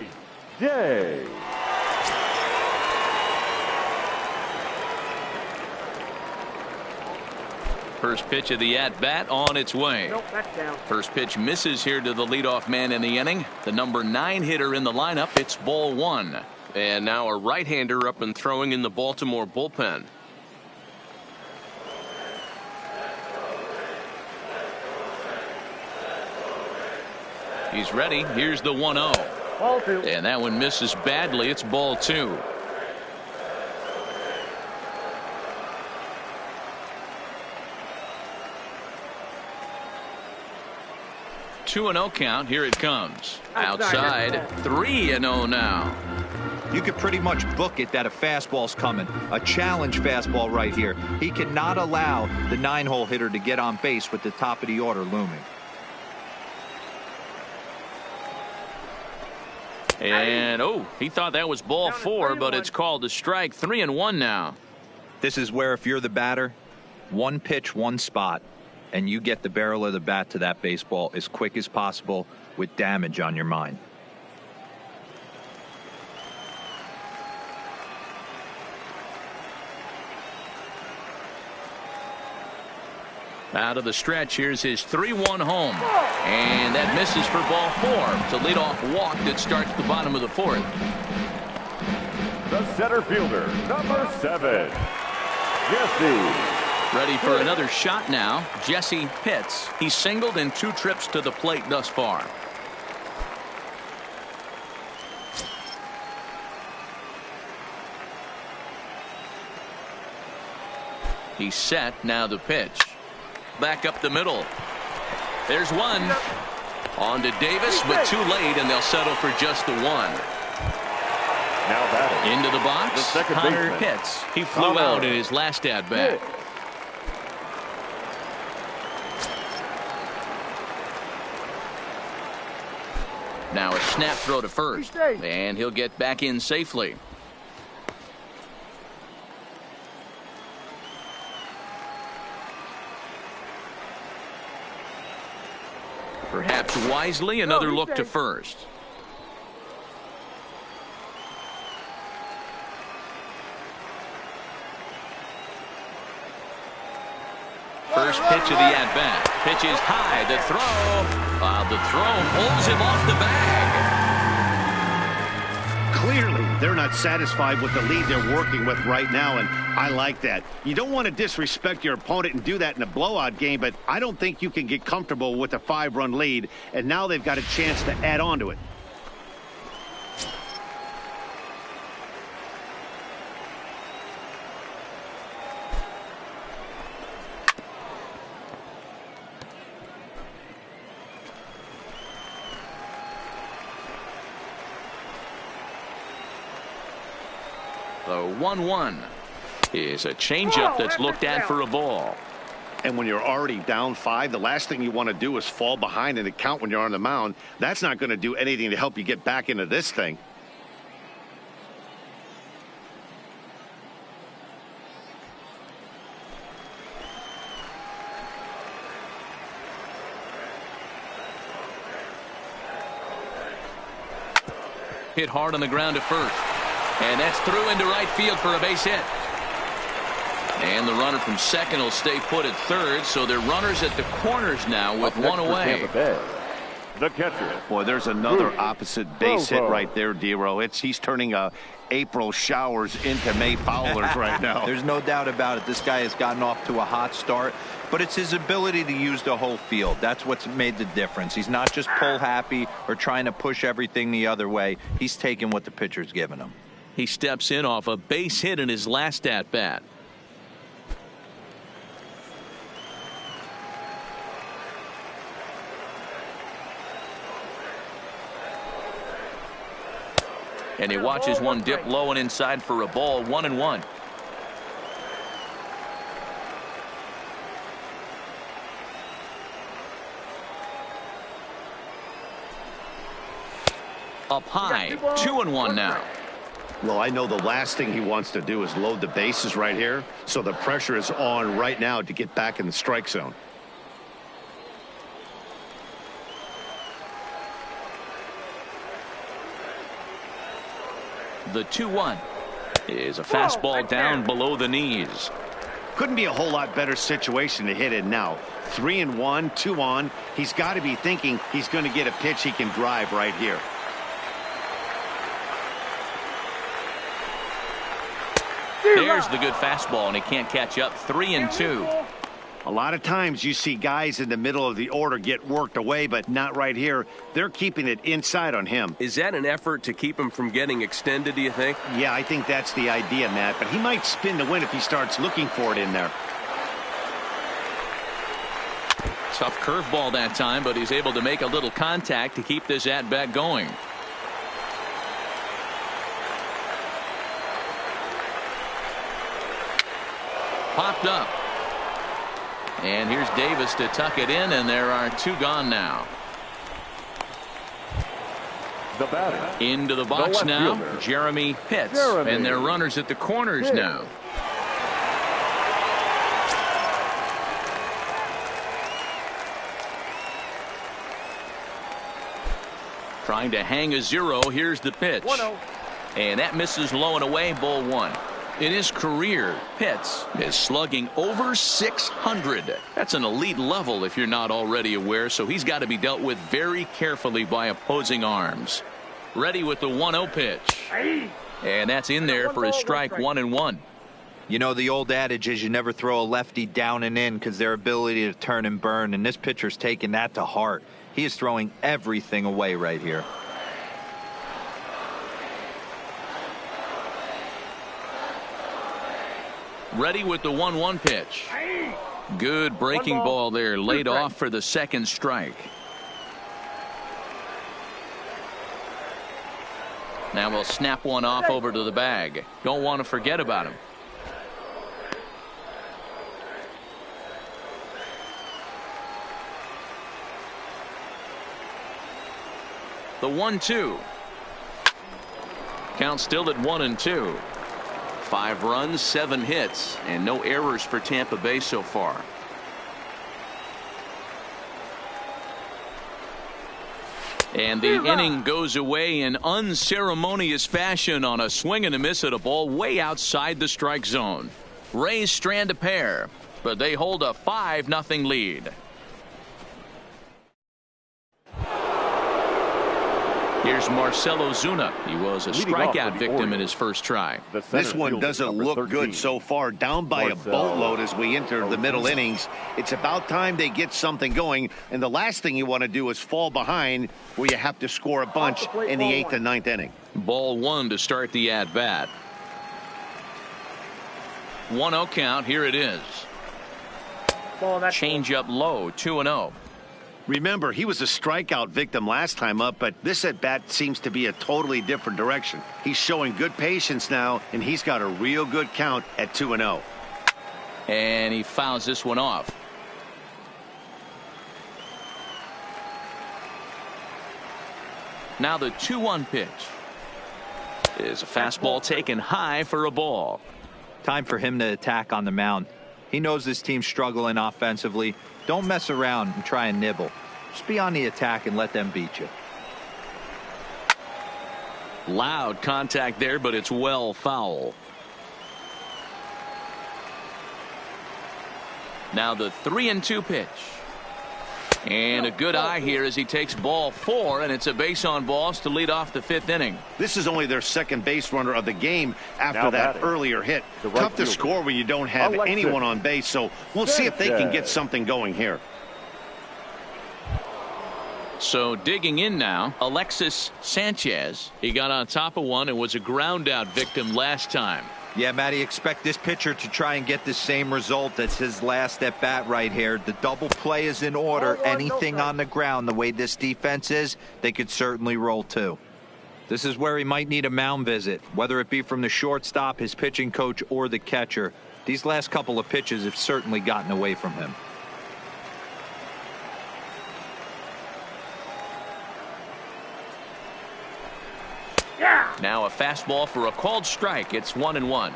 Day. First pitch of the at-bat on its way. Nope, that's down. First pitch misses here to the leadoff man in the inning. The number 9 hitter in the lineup. It's ball 1. And now a right-hander up and throwing in the Baltimore bullpen. He's ready. Here's the 1-0. Ball 2. And that one misses badly. It's ball 2. Two and 0 count. Here it comes. Outside. 3-0 now. You could pretty much book it that a fastball's coming. A challenge fastball right here. He cannot allow the 9-hole hitter to get on base with the top of the order looming. And he thought that was ball 4, but it's called a strike. 3-1 now. This is where, if you're the batter, one pitch, one spot, and you get the barrel of the bat to that baseball as quick as possible with damage on your mind. Out of the stretch, here's his 3-1 home. And that misses for ball 4. It's a leadoff walk that starts the bottom of the 4th. The center fielder, number 7, Jesse. Ready for another shot now. Jesse Pitts. He's singled in 2 trips to the plate thus far. He's set. Now the pitch. Back up the middle. There's one. On to Davis, but too late, and they'll settle for just the 1. Now batting. Into the box. The second Connor baseman. Pitts. He flew out in his last at bat. Now a snap throw to first, and he'll get back in safely. Perhaps wisely, another look to first. First pitch of the at-bat. Pitch is high. The throw. The throw pulls him off the bag. Clearly, they're not satisfied with the lead they're working with right now, and I like that. You don't want to disrespect your opponent and do that in a blowout game, but I don't think you can get comfortable with a 5-run lead, and now they've got a chance to add on to it. The 1-1 is a changeup that's looked at for a ball. And when you're already down 5, the last thing you want to do is fall behind in the count when you're on the mound. That's not going to do anything to help you get back into this thing. Hit hard on the ground to first. And that's through into right field for a base hit. And the runner from second will stay put at third, so they're runners at the corners now with one away. The catcher. Boy, there's another opposite base hit right there, Dero. He's turning April showers into May foulers right now. There's no doubt about it. This guy has gotten off to a hot start, but it's his ability to use the whole field. That's what's made the difference. He's not just pull happy or trying to push everything the other way. He's taking what the pitcher's giving him. He steps in off a base hit in his last at bat. And he watches one dip low and inside for a ball. 1-1. Up high. 2-1 now. Well, I know the last thing he wants to do is load the bases right here, so the pressure is on right now to get back in the strike zone. The 2-1 is a fastball down below the knees. Couldn't be a whole lot better situation to hit it now. 3-1, 2 on. He's got to be thinking he's going to get a pitch he can drive right here. There's the good fastball, and he can't catch up. 3-2. A lot of times you see guys in the middle of the order get worked away, but not right here. They're keeping it inside on him. Is that an effort to keep him from getting extended, do you think? Yeah, I think that's the idea, Matt, but he might spin to win if he starts looking for it in there. Tough curveball that time, but he's able to make a little contact to keep this at-bat going. Popped up. And here's Davis to tuck it in, and there are 2 gone now. The batter. Into the box now, fielder, Jeremy Pitts. Jeremy. And they're runners at the corners now. Trying to hang a 0. Here's the pitch. 1-0. And that misses low and away, ball 1. In his career, Pitts is slugging over 600. That's an elite level if you're not already aware, so he's got to be dealt with very carefully by opposing arms. Ready with the 1-0 pitch. And that's in there for his strike. 1-1. You know, the old adage is you never throw a lefty down and in because their ability to turn and burn, and this pitcher's taking that to heart. He is throwing everything away right here. Ready with the 1-1 pitch. Good breaking ball there, laid off for the second strike. Now we'll snap one off over to the bag. Don't want to forget about him. The 1-2. Count still at 1-2. 5 runs, 7 hits, and no errors for Tampa Bay so far. And the inning goes away in unceremonious fashion on a swing and a miss at a ball way outside the strike zone. Rays strand a pair, but they hold a 5-0 lead. Here's Marcell Ozuna. He was a strikeout victim in his first try. This one doesn't look good so far. Down by a boatload as we enter the middle innings. It's about time they get something going. And the last thing you want to do is fall behind where you have to score a bunch in the 8th and 9th inning. Ball 1 to start the at-bat. 1-0 count. Here it is. Change up low. 2-0. Remember, he was a strikeout victim last time up, but this at-bat seems to be a totally different direction. He's showing good patience now, and he's got a real good count at 2-0. And he fouls this one off. Now the 2-1 pitch is a fastball taken high for a ball. Time for him to attack on the mound. He knows this team's struggling offensively. Don't mess around and try and nibble. Just be on the attack and let them beat you. Loud contact there, but it's well foul. Now the 3-2 pitch. And a good eye here as he takes ball 4, and it's a base on balls to lead off the 5th inning. This is only their second base runner of the game after that earlier hit. Tough to score when you don't have anyone on base, so we'll see if they can get something going here. So digging in now, Alexis Sanchez. He got on top of one and was a ground out victim last time. Yeah, Matty, expect this pitcher to try and get the same result as his last at bat right here. The double play is in order. Anything on the ground, the way this defense is, they could certainly roll too. This is where he might need a mound visit, whether it be from the shortstop, his pitching coach, or the catcher. These last couple of pitches have certainly gotten away from him. Now a fastball for a called strike. It's 1-1.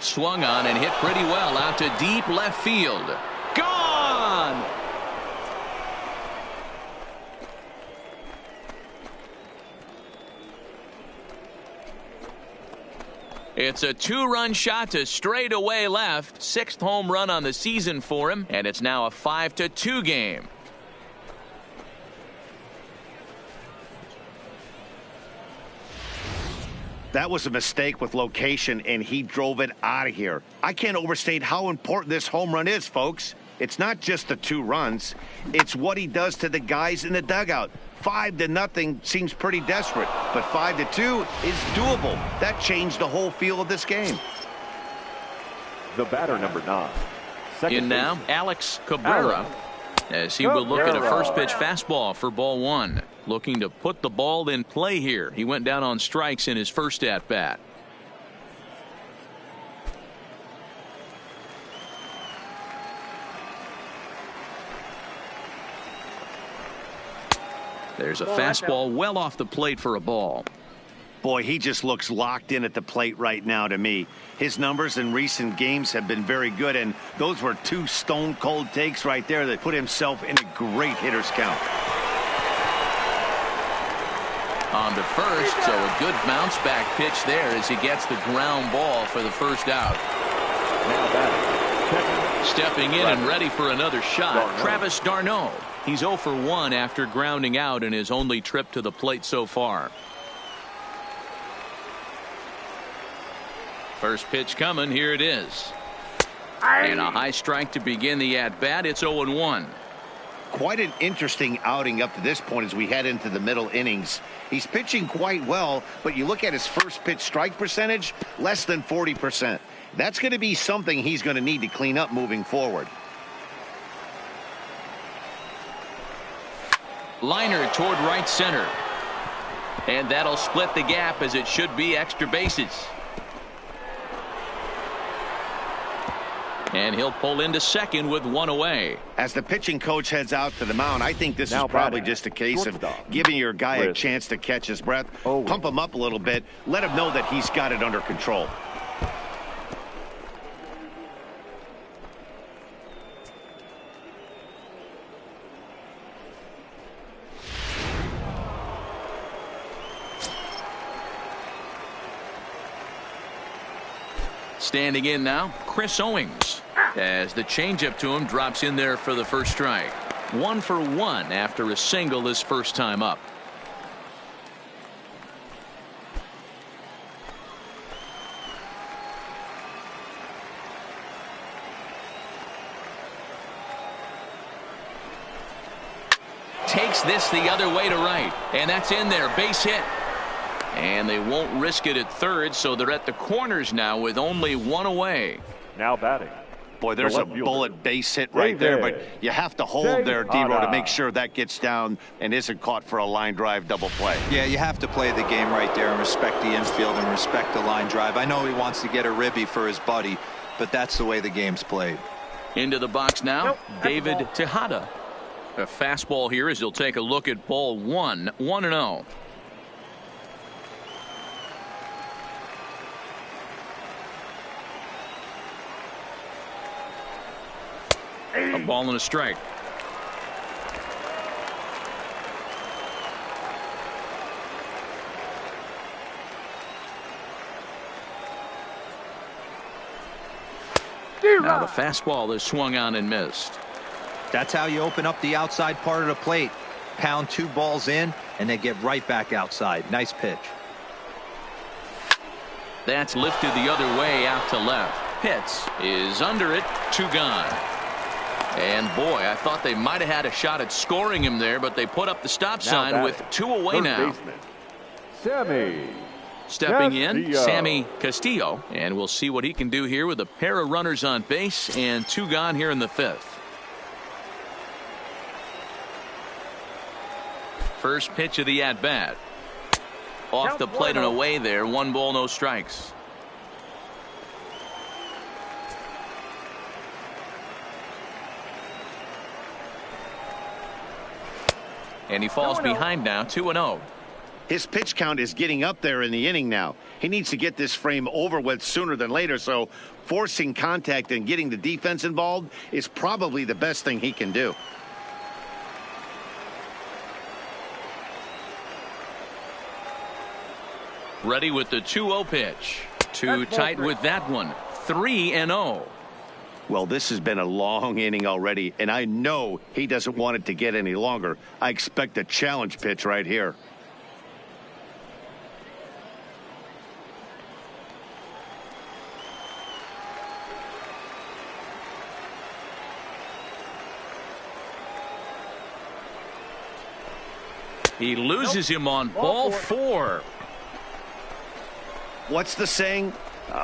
Swung on and hit pretty well out to deep left field. Gone! It's a 2-run shot to straightaway left. 6th home run on the season for him, and it's now a 5-2 game. That was a mistake with location, and he drove it out of here. I can't overstate how important this home run is, folks. It's not just the 2 runs. It's what he does to the guys in the dugout. 5-0 seems pretty desperate, but 5-2 is doable. That changed the whole feel of this game. The batter, number 9. In now, Alex Cabrera, as he will look at a first pitch fastball for ball 1. Looking to put the ball in play here. He went down on strikes in his first at bat. There's a fastball well off the plate for a ball. Boy, he just looks locked in at the plate right now to me. His numbers in recent games have been very good, and those were 2 stone-cold takes right there that put himself in a great hitter's count. On to first, so a good bounce-back pitch there as he gets the ground ball for the first out. Now batting, stepping in and ready for another shot, Travis d'Arnaud. He's 0 for 1 after grounding out in his only trip to the plate so far. First pitch coming. Here it is. And a high strike to begin the at-bat. It's 0-1. Quite an interesting outing up to this point as we head into the middle innings. He's pitching quite well, but you look at his first pitch strike percentage, less than 40%. That's going to be something he's going to need to clean up moving forward. Liner toward right center. And that'll split the gap as it should be extra bases. And he'll pull into second with 1 away. As the pitching coach heads out to the mound, I think this is probably just a case of giving your guy a chance to catch his breath, pump him up a little bit, let him know that he's got it under control. Standing in now, Chris Owings, as the changeup to him drops in there for the first strike. 1 for 1 after a single his first time up. Takes this the other way to right, and that's in there, base hit. And they won't risk it at third, so they're at the corners now with only one away. Now batting. Boy, there's a bullet base hit right there, but you have to hold there, D-Row, to make sure that gets down and isn't caught for a line drive double play. Yeah, you have to play the game right there and respect the infield and respect the line drive. I know he wants to get a ribby for his buddy, but that's the way the game's played. Into the box now, Nope, David Tejada. A fastball here as he'll take a look at ball 1, 1-0. A ball and a strike. Now the fastball is swung on and missed. That's how you open up the outside part of the plate. Pound 2 balls in and then get right back outside. Nice pitch. That's lifted the other way out to left. Pitts is under it. 2 gone. And boy, I thought they might have had a shot at scoring him there, but they put up the stop sign with 2 away now. Sammy. Stepping in, Castillo. Sammy Castillo, and we'll see what he can do here with a pair of runners on base and 2 gone here in the 5th. First pitch of the at-bat. Off the plate and away there. 1 ball, no strikes. And he falls behind now, 2-0. His pitch count is getting up there in the inning now. He needs to get this frame over with sooner than later, so forcing contact and getting the defense involved is probably the best thing he can do. Ready with the 2-0 pitch. Too tight with that one. 3-0. Well, this has been a long inning already, and I know he doesn't want it to get any longer. I expect a challenge pitch right here. He loses him on ball 4. What's the saying?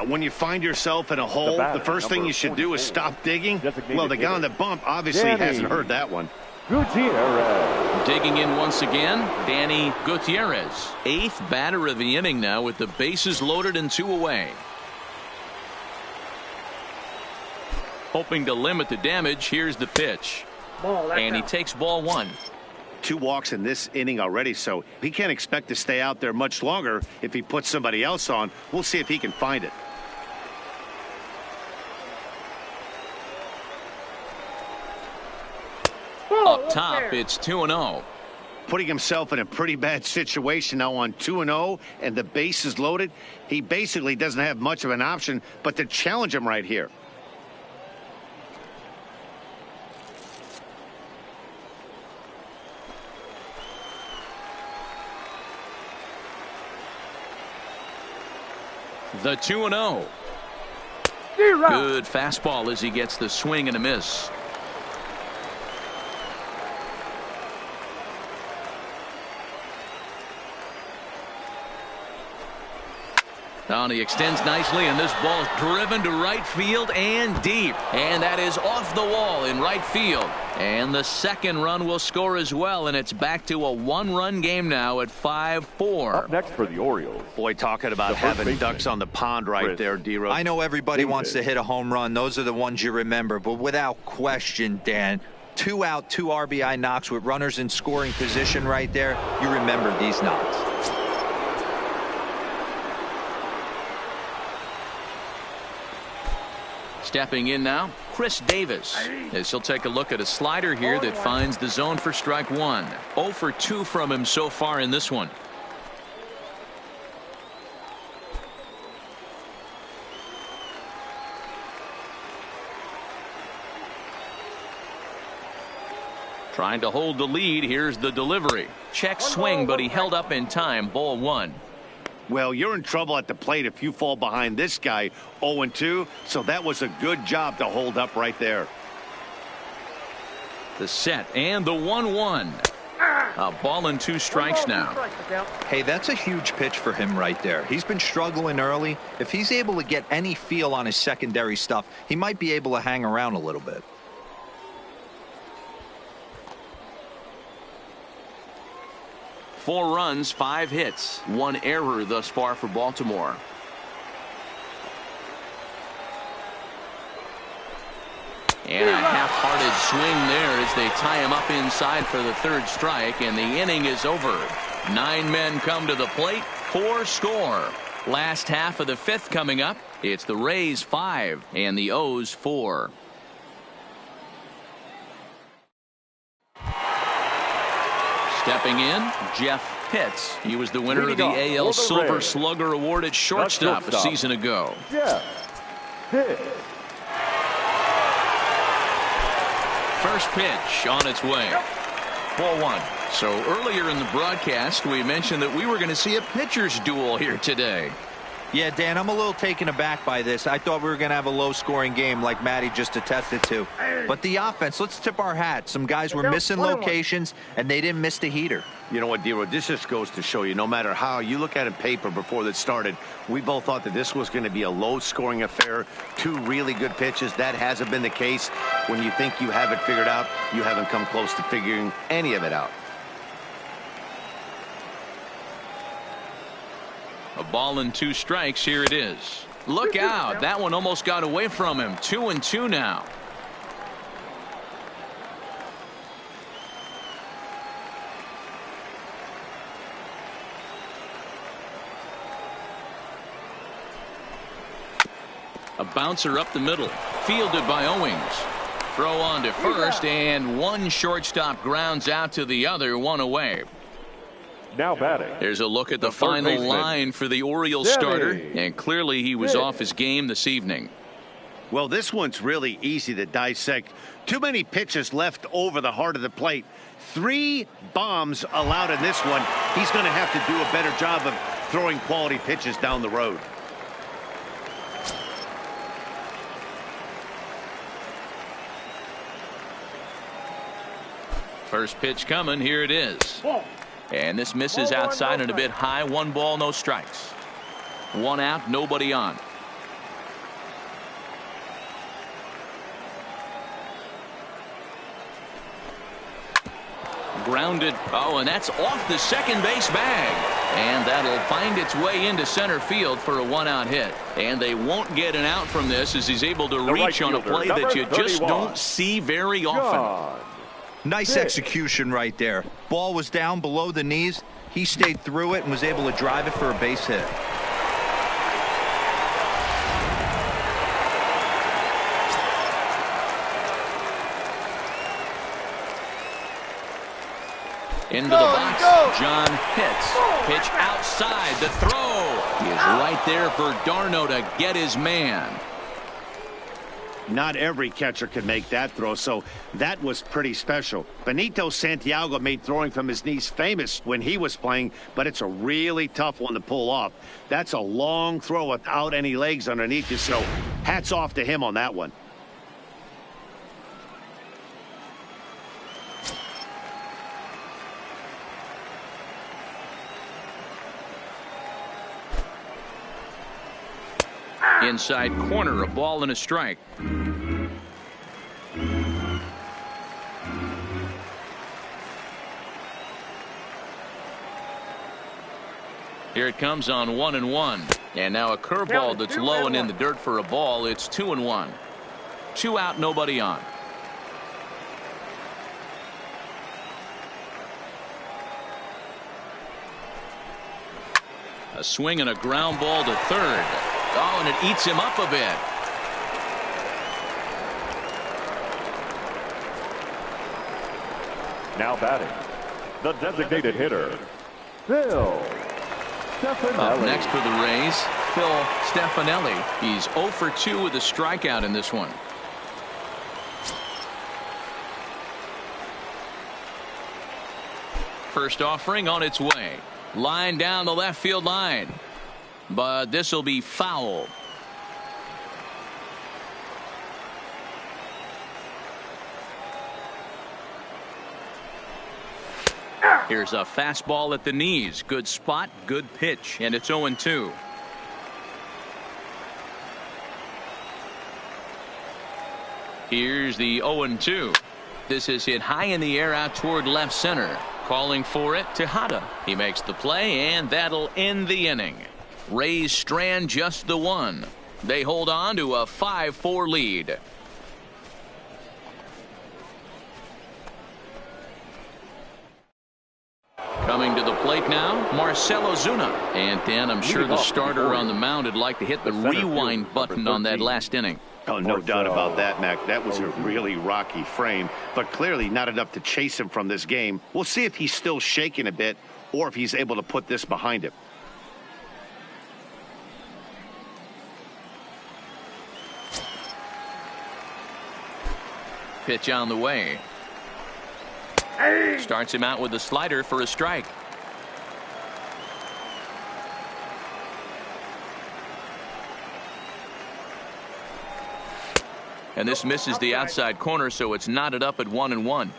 When you find yourself in a hole, the first thing you should do is stop digging. Well, the guy on the bump obviously hasn't heard that one. Gutierrez. Digging in once again, Danny Gutierrez. 8th batter of the inning now with the bases loaded and 2 away. Hoping to limit the damage, here's the pitch. And he takes ball 1. 2 walks in this inning already, so he can't expect to stay out there much longer. If he puts somebody else on, we'll see if he can find it. Up top, it's 2-0. Putting himself in a pretty bad situation now on 2-0 and the base is loaded. He basically doesn't have much of an option but to challenge him right here. The 2-0. Good fastball as he gets the swing and a miss. Now he extends nicely, and this ball is driven to right field and deep. And that is off the wall in right field. And the second run will score as well, and it's back to a 1-run game now at 5-4. Up next for the Orioles. Boy, talking about having ducks on the pond right there, D-Row. I know everybody wants to hit a home run. Those are the ones you remember. But without question, Dan, 2 out, 2 RBI knocks with runners in scoring position right there. You remember these knocks. Stepping in now, Chris Davis, as he'll take a look at a slider here that finds the zone for strike 1. 0 for 2 from him so far in this one. Trying to hold the lead. Here's the delivery. Check swing, but he held up in time. Ball 1. Well, you're in trouble at the plate if you fall behind this guy 0-2, so that was a good job to hold up right there. The set and the 1-1. A ball and 2 strikes now. Hey, that's a huge pitch for him right there. He's been struggling early. If he's able to get any feel on his secondary stuff, he might be able to hang around a little bit. Four runs, 5 hits, 1 error thus far for Baltimore. And a half-hearted swing there as they tie him up inside for the 3rd strike, and the inning is over. 9 men come to the plate, 4 score. Last half of the 5th coming up. It's the Rays 5 and the O's 4. Stepping in, Jeff Pitts. He was the winner of the AL Silver Slugger Award at shortstop a season ago. Jeff Pitts. First pitch on its way. Ball 1. So earlier in the broadcast, we mentioned that we were going to see a pitcher's duel here today. Yeah, Dan, I'm a little taken aback by this. I thought we were going to have a low-scoring game like Matty just attested to. But the offense, let's tip our hat. Some guys were missing locations, and they didn't miss the heater. You know what, D-Row, this just goes to show you, no matter how you look at it paper before this started, we both thought that this was going to be a low-scoring affair. 2 really good pitches. That hasn't been the case. When you think you have it figured out, you haven't come close to figuring any of it out. A ball and 2 strikes. Here it is. Look out. That one almost got away from him. 2-2 now. A bouncer up the middle. Fielded by Owings. Throw on to first, and one shortstop grounds out to the other, 1 away. Now batting. There's a look at the final line for the Orioles starter, and clearly he was off his game this evening. Well, this one's really easy to dissect. Too many pitches left over the heart of the plate. 3 bombs allowed in this one. He's going to have to do a better job of throwing quality pitches down the road. First pitch coming. Here it is. And this misses outside and a bit high. 1 ball, no strikes. 1 out, nobody on. Grounded. Oh, and that's off the second base bag. And that'll find its way into center field for a 1-out hit. And they won't get an out from this as he's able to reach on a play that you just don't see very often. Nice execution right there. Ball was down below the knees. He stayed through it and was able to drive it for a base hit. Into the box, John Pitts. Pitch outside, the throw. He is right there for Darno to get his man. Not every catcher can make that throw, so that was pretty special. Benito Santiago made throwing from his knees famous when he was playing, but it's a really tough one to pull off. That's a long throw without any legs underneath you, so hats off to him on that one. Inside corner, a ball and a strike. Here it comes on 1-1. And now a curveball that's low and in the dirt for a ball. It's 2-1. 2 out, nobody on. A swing and a ground ball to third. Oh, and it eats him up a bit. Now batting, the designated hitter, Phil Stefanelli. Up next for the Rays, Phil Stefanelli. He's 0 for 2 with a strikeout in this one. First offering on its way. Line down the left field line. But this will be foul. Here's a fastball at the knees. Good spot, good pitch, and it's 0-2. Here's the 0-2. This is hit high in the air out toward left center. Calling for it, Tejada. He makes the play, and that'll end the inning. Rays strand just the one. They hold on to a 5-4 lead. Coming to the plate now, Marcell Ozuna. And Dan, I'm sure the starter on the mound would like to hit the rewind button on that last inning. Oh, no doubt about that, Mac. That was a really rocky frame, but clearly not enough to chase him from this game. We'll see if he's still shaking a bit or if he's able to put this behind him. Pitch on the way. Starts him out with a slider for a strike. And this misses the outside corner, so it's knotted up at 1-1.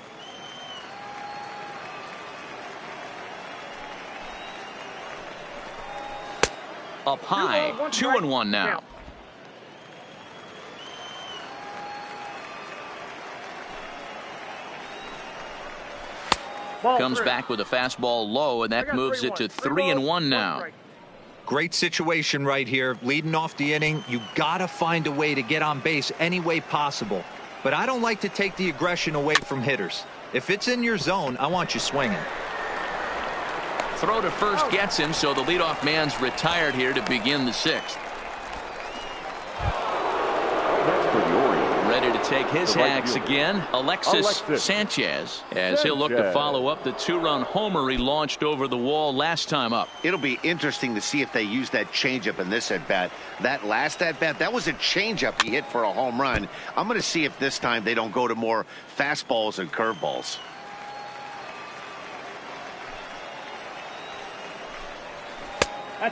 Up high, 2-1 now. Comes back with a fastball low, and that moves it to 3-1 now. Great situation right here. Leading off the inning, you got to find a way to get on base any way possible. But I don't like to take the aggression away from hitters. If it's in your zone, I want you swinging. Throw to first gets him, so the leadoff man's retired here to begin the sixth. That's for the Orioles. Ready to take his hacks again, Alexis Sanchez, as he'll look to follow up the two-run homer he launched over the wall last time up. It'll be interesting to see if they use that changeup in this at-bat. That last at-bat, that was a changeup he hit for a home run. I'm going to see if this time they don't go to more fastballs and curveballs.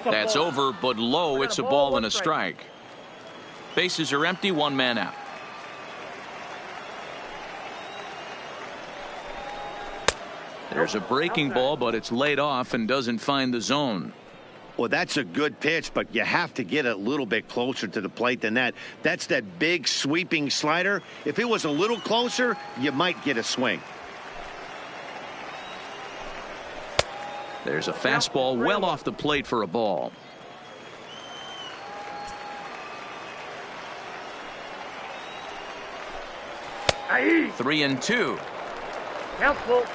That's over, but low. It's a ball and a strike. Bases are empty, one man out. There's a breaking ball, but it's laid off and doesn't find the zone. Well, that's a good pitch, but you have to get a little bit closer to the plate than that. That's that big sweeping slider. If it was a little closer, you might get a swing. There's a fastball well off the plate for a ball. Aye. 3-2. Helpful.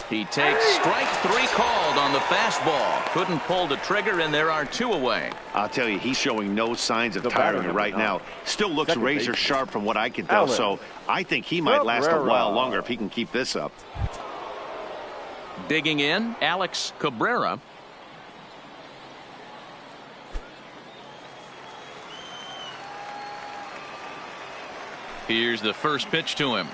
He takes strike three called on the fastball. Couldn't pull the trigger, and there are two away. I'll tell you, he's showing no signs of tiring right now. Still looks razor sharp from what I can tell, so I think he might last a while longer if he can keep this up. Digging in, Alex Cabrera. Here's the first pitch to him.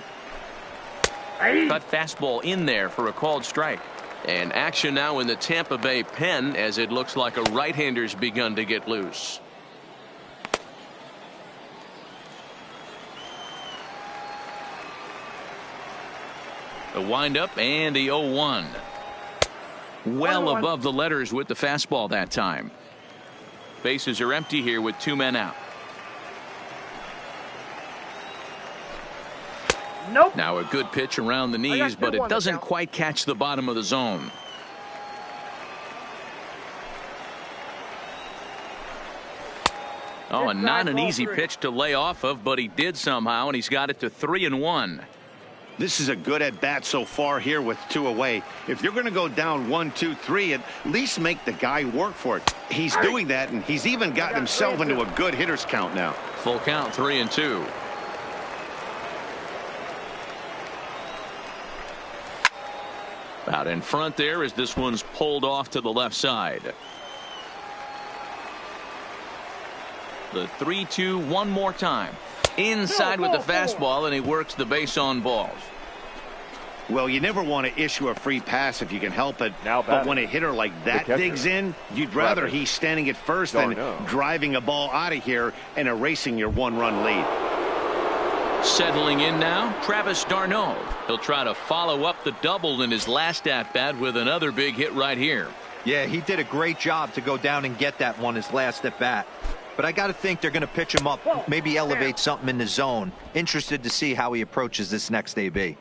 Cut fastball in there for a called strike. And action now in the Tampa Bay pen, as it looks like a right-hander's begun to get loose. The windup and the 0-1. Well above the letters with the fastball that time. Bases are empty here with two men out. Nope. Now a good pitch around the knees, but it doesn't quite catch the bottom of the zone. Oh, and not an easy pitch to lay off of, but he did somehow, and he's got it to 3-1. This is a good at-bat so far here with two away. If you're going to go down 1, 2, 3, at least make the guy work for it. He's doing that, and he's even gotten himself into a good hitter's count now. Full count, 3-2. Out in front there as this one's pulled off to the left side. The 3-2 one more time. Inside with the fastball, and he works the base on balls. Well, you never want to issue a free pass if you can help it. But when a hitter like that digs in, you'd rather he's standing at first than driving a ball out of here and erasing your one-run lead. Settling in now, Travis d'Arnaud. He'll try to follow up the double in his last at-bat with another big hit right here. Yeah, he did a great job to go down and get that one his last at-bat. But I got to think they're going to pitch him up, maybe elevate something in the zone. Interested to see how he approaches this next AB.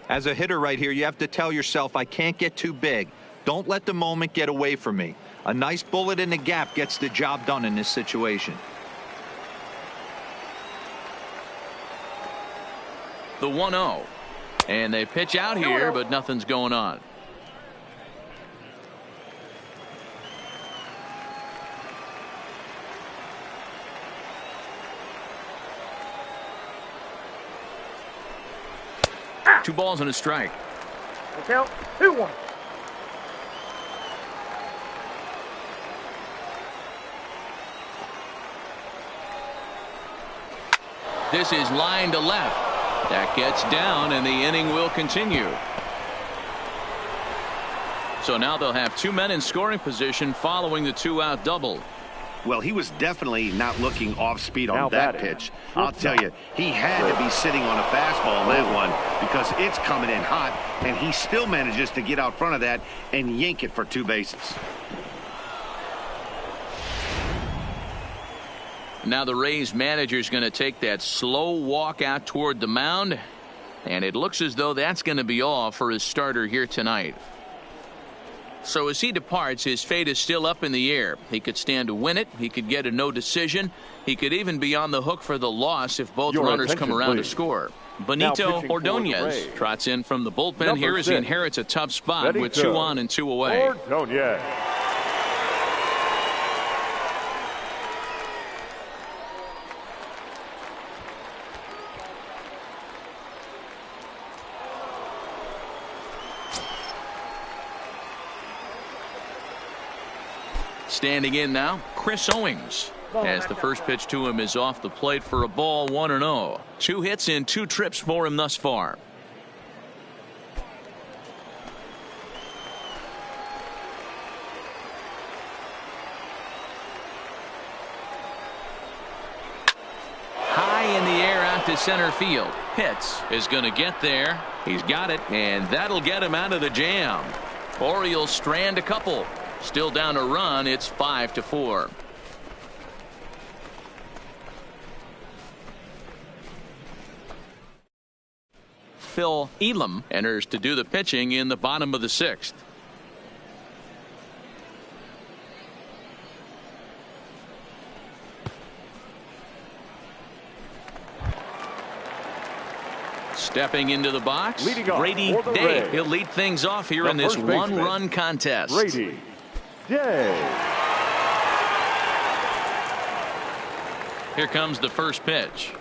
As a hitter right here, you have to tell yourself, I can't get too big. Don't let the moment get away from me. A nice bullet in the gap gets the job done in this situation. The 1-0. And they pitch out here, but nothing's going on. Two balls and a strike. Look out. 2-1. This is line to left. That gets down, and the inning will continue. So now they'll have two men in scoring position following the two-out double. Well, he was definitely not looking off speed on Now that batting. pitch. I'll tell you, he had to be sitting on a fastball on that one because it's coming in hot, and he still manages to get out front of that and yank it for two bases. Now the Rays manager is going to take that slow walk out toward the mound, and it looks as though that's going to be all for his starter here tonight. So as he departs, his fate is still up in the air. He could stand to win it. He could get a no decision. He could even be on the hook for the loss if both Your runners come attention, around please. to score. Now Benito pitching for the Ordonez Rays. trots in from the bullpen Number here as he 6. inherits a tough spot Ready with to 2 on and 2 away. Ordonez. Standing in now, Chris Owings. As the first pitch to him is off the plate for a ball, 1-0. 2 hits in 2 trips for him thus far. High in the air out to center field. Pitts is going to get there. He's got it, and that'll get him out of the jam. Orioles strand a couple. Still down a run. It's 5-4. Phil Elam enters to do the pitching in the bottom of the 6th. Stepping into the box, Leading off Brady for the Day. Rays. He'll lead things off here The in this first baseman, one-run contest. Brady Day. Here comes the first pitch.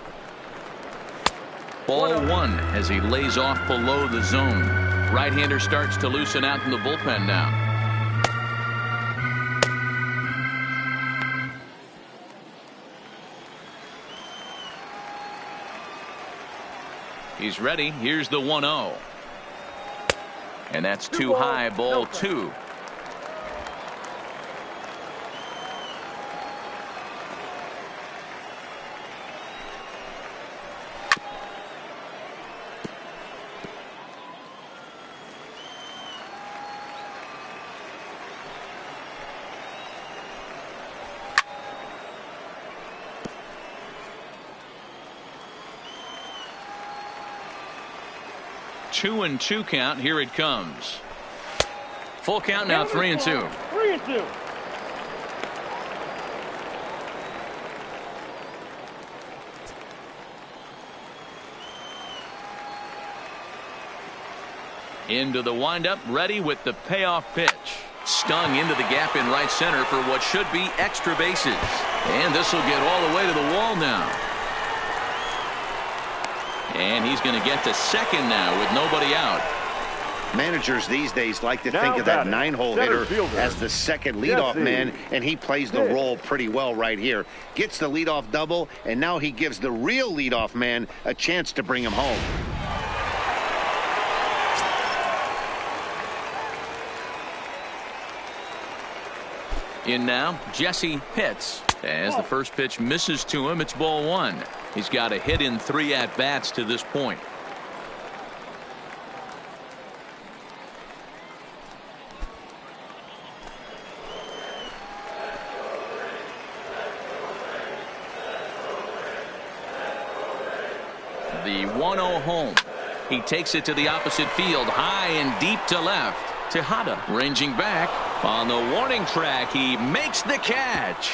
Ball 1 as he lays off below the zone. Right-hander starts to loosen out in the bullpen now. He's ready. Here's the 1-0. And that's too high, ball 2. Two and 2 count. Here it comes. Full count now. 3-2. 3-2. Into the windup, ready with the payoff pitch. Stung into the gap in right center for what should be extra bases. And this will get all the way to the wall now. And he's going to get to second now with nobody out. Managers these days like to Now think of that batting, 9-hole center hitter fielder, as the second leadoff Jesse man, and he plays the Pitt. role pretty well right here. Gets the leadoff double, and now he gives the real leadoff man a chance to bring him home. In now, Jesse Pitts. As the first pitch misses to him, it's ball one. He's got a hit in 3 at-bats to this point. The 1-0 home. He takes it to the opposite field, high and deep to left. Tejada ranging back on the warning track. He makes the catch.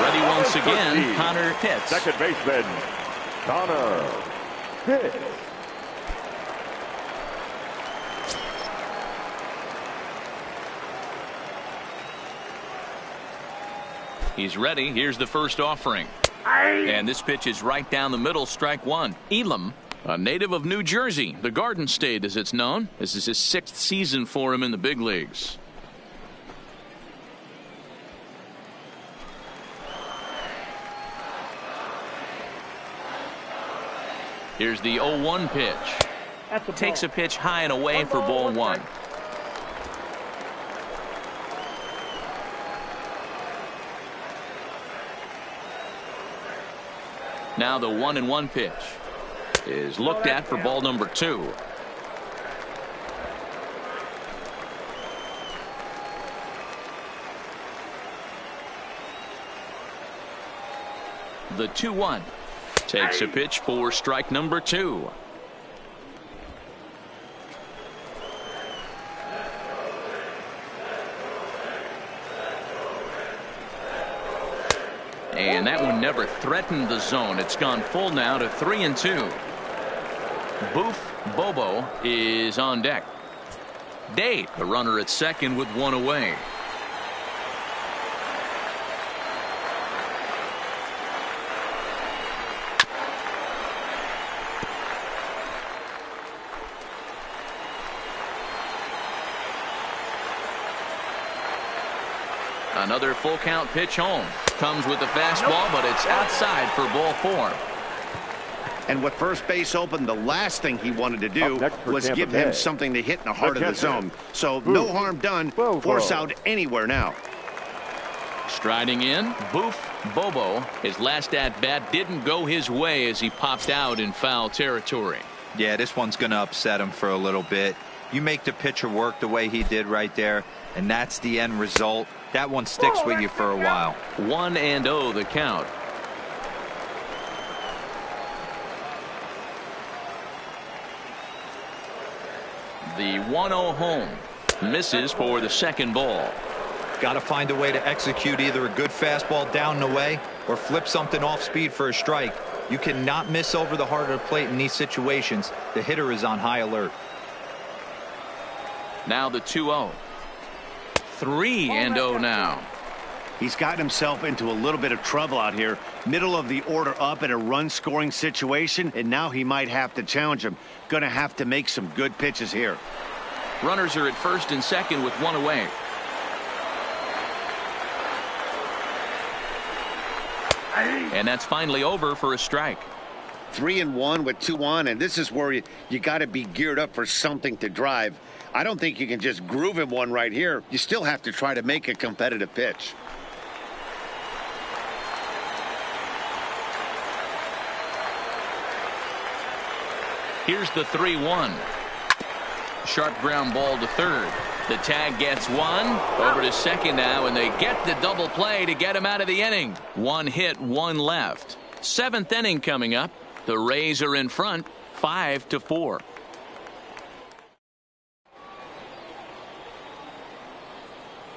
Ready once again, Connor Pitts. Second baseman, Connor Pitts. He's ready. Here's the first offering. And this pitch is right down the middle, strike one. Elam, a native of New Jersey, the Garden State as it's known. This is his 6th season for him in the big leagues. Here's the 0-1 pitch. Takes a pitch high and away for ball one. Now the 1-1 pitch is looked at for ball number 2. The 2-1 takes a pitch for strike number 2. And that one never threatened the zone. It's gone full now to 3-2. Boof Bobo is on deck. Day, the runner at second with one away. Another full count pitch home. Comes with the fastball, but it's outside for ball 4. And with first base open, the last thing he wanted to do was give him something to hit in the heart of the zone. So no harm done. Force out anywhere now. Striding in, Boof Bobo. His last at-bat didn't go his way as he popped out in foul territory. Yeah, this one's going to upset him for a little bit. You make the pitcher work the way he did right there, and that's the end result. That one sticks with you for a while. 1-0 the count. The 1-0 home misses for the second ball. Got to find a way to execute either a good fastball down and away or flip something off speed for a strike. You cannot miss over the heart of the plate in these situations. The hitter is on high alert. Now the 2-0. 3-0 now. He's gotten himself into a little bit of trouble out here. Middle of the order up in a run-scoring situation, and now he might have to challenge him. Going to have to make some good pitches here. Runners are at first and second with one away. And that's finally over for a strike. 3-1 with 2 on, and this is where you got to be geared up for something to drive. I don't think you can just groove him one right here. You still have to try to make a competitive pitch. Here's the 3-1. Sharp ground ball to third. The tag gets one. Over to second now, and they get the double play to get him out of the inning. 1 hit, 1 left. 7th inning coming up. The Rays are in front, 5-4.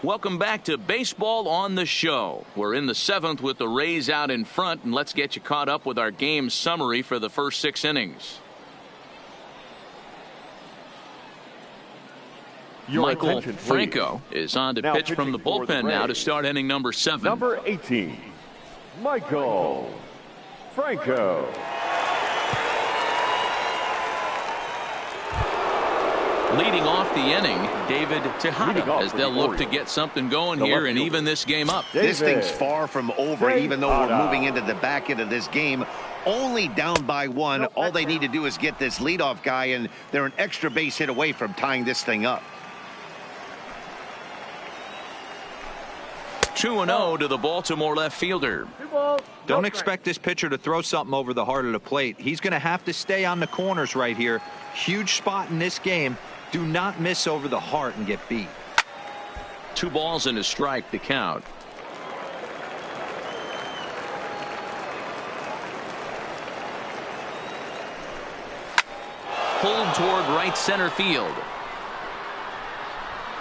Welcome back to Baseball on the Show. We're in the 7th with the Rays out in front, and let's get you caught up with our game summary for the first 6 innings. Michael Franco is on to pitch from the bullpen now to start inning number 7. Number 18, Michael Franco. Leading off the inning, David Tejada, as they'll look to get something going here and even this game up. This thing's far from over, even though we're moving into the back end of this game. Only down by 1. All they need to do is get this leadoff guy, and they're an extra base hit away from tying this thing up. 2-0 to the Baltimore left fielder. Don't expect this pitcher to throw something over the heart of the plate. He's going to have to stay on the corners right here. Huge spot in this game. Do not miss over the heart and get beat. 2 balls and a strike to count. Pulled toward right center field.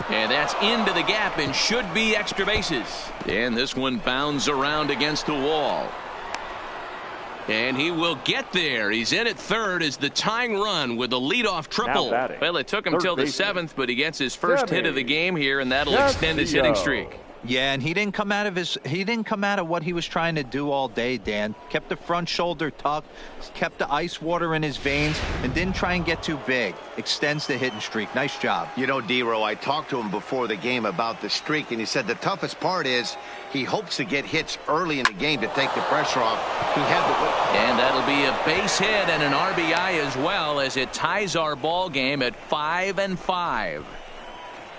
And that's into the gap and should be extra bases. And this one bounds around against the wall. And he will get there. He's in at third as the tying run with a leadoff triple. Well, it took him till the 7th, but he gets his first hit of the game here, and that'll extend his hitting streak. Yeah, and he didn't come out of what he was trying to do all day, Dan. Kept the front shoulder tucked, kept the ice water in his veins, and didn't try and get too big. Extends the hitting streak. Nice job. You know, D-Row, I talked to him before the game about the streak, and he said the toughest part is he hopes to get hits early in the game to take the pressure off. He had the... And that'll be a base hit and an RBI as well, as it ties our ball game at 5-5.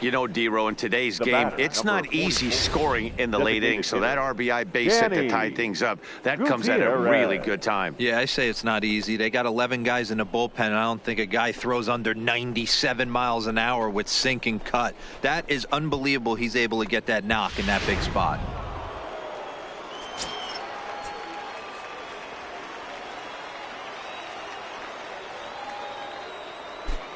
You know, D-Row, in today's game, it's not easy scoring in the late innings, so that RBI base hit to tie things up, that comes at a really good time. Yeah, I say it's not easy. They got 11 guys in the bullpen, and I don't think a guy throws under 97 miles an hour with sink and cut. That is unbelievable he's able to get that knock in that big spot.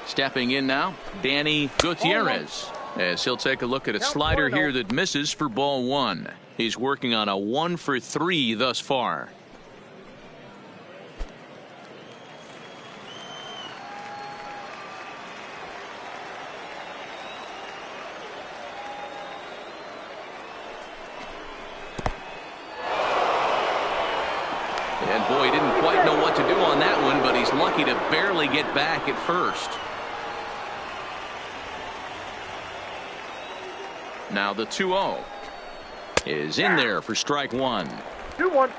Stepping in now, Danny Gutierrez, as he'll take a look at a slider here that misses for ball 1. He's working on a 1 for 3 thus far. And boy, he didn't quite know what to do on that one, but he's lucky to barely get back at first. Now the 2-0 is in there for strike 1. 2-1.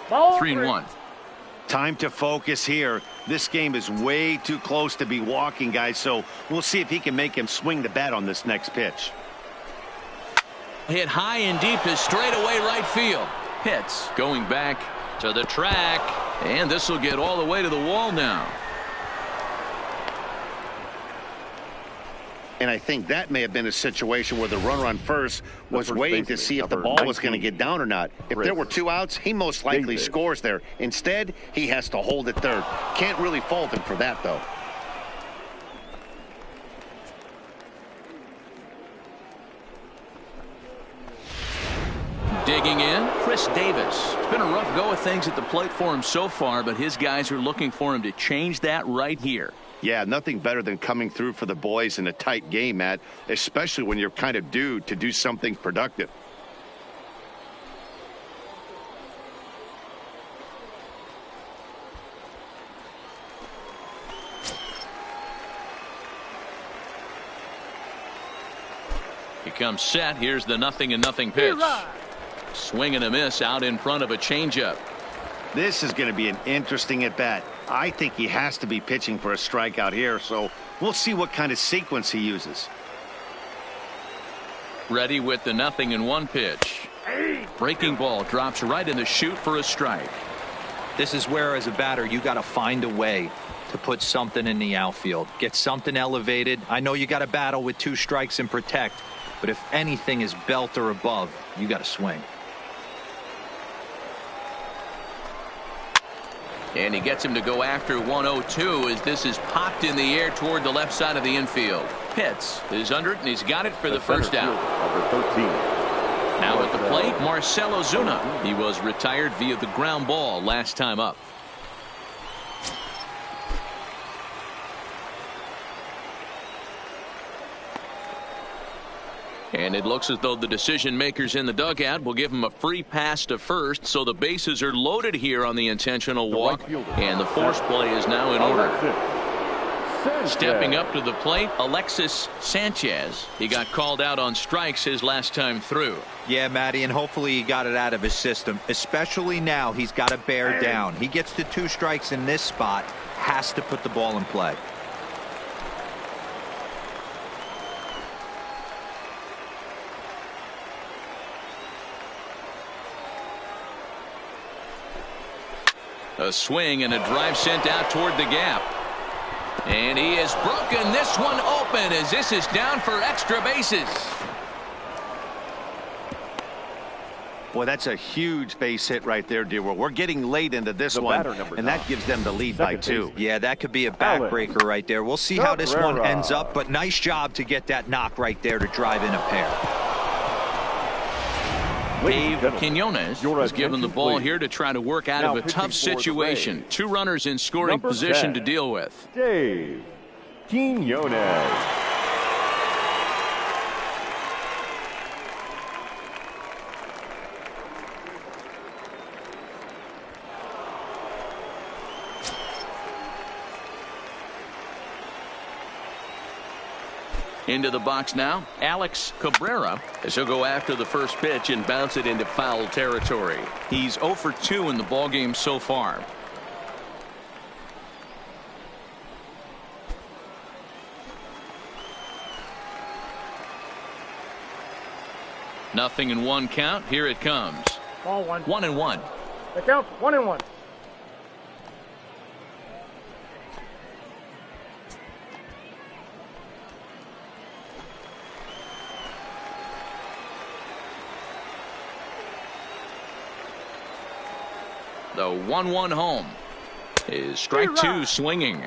Ball 3-1. Time to focus here. This game is way too close to be walking, guys, so we'll see if he can make him swing the bat on this next pitch. Hit high and deep to straightaway right field. Hits going back to the track, and this will get all the way to the wall now. And I think that may have been a situation where the runner on first was waiting to see if the ball was going to get down or not. If there were 2 outs, he most likely scores there. Instead, he has to hold at third. Can't really fault him for that, though. Digging in, Chris Davis. It's been a rough go of things at the plate for him so far, but his guys are looking for him to change that right here. Yeah, nothing better than coming through for the boys in a tight game, Matt, especially when you're kind of due to do something productive. He comes set. Here's the 0-0 pitch. Swing and a miss out in front of a changeup. This is going to be an interesting at-bat. I think he has to be pitching for a strikeout here, so we'll see what kind of sequence he uses. Ready with the 0-1 pitch. Breaking ball drops right in the chute for a strike. This is where, as a batter, you got to find a way to put something in the outfield. Get something elevated. I know you got to battle with 2 strikes and protect, but if anything is belt or above, you got to swing. And he gets him to go after 1-0-2 as this is popped in the air toward the left side of the infield. Pitts is under it, and he's got it for the first out. Number 13. Now at the plate, Marcell Ozuna. He was retired via the ground ball last time up. And it looks as though the decision makers in the dugout will give him a free pass to first, so the bases are loaded here on the intentional walk, and the force play is now in order. Stepping up to the plate, Alexis Sanchez. He got called out on strikes his last time through. Yeah, Matty, and hopefully he got it out of his system, especially now he's got to bear down. He gets to 2 strikes in this spot, has to put the ball in play. A swing and a drive sent out toward the gap. And he has broken this one open as this is down for extra bases. Boy, that's a huge base hit right there, dear. We're getting late into this one, and that gives them the lead by 2. Yeah, that could be a backbreaker right there. We'll see how this one ends up, but nice job to get that knock right there to drive in a pair. Dave Quinones was given the ball here to try to work out of a tough situation. 2 runners in scoring position to deal with. Dave Quinones. Into the box now, Alex Cabrera, as he'll go after the first pitch and bounce it into foul territory. He's 0 for 2 in the ballgame so far. Nothing in 1 count. Here it comes. Ball 1. 1-1. The count's 1-1. The 1-1 home is strike 2 swinging.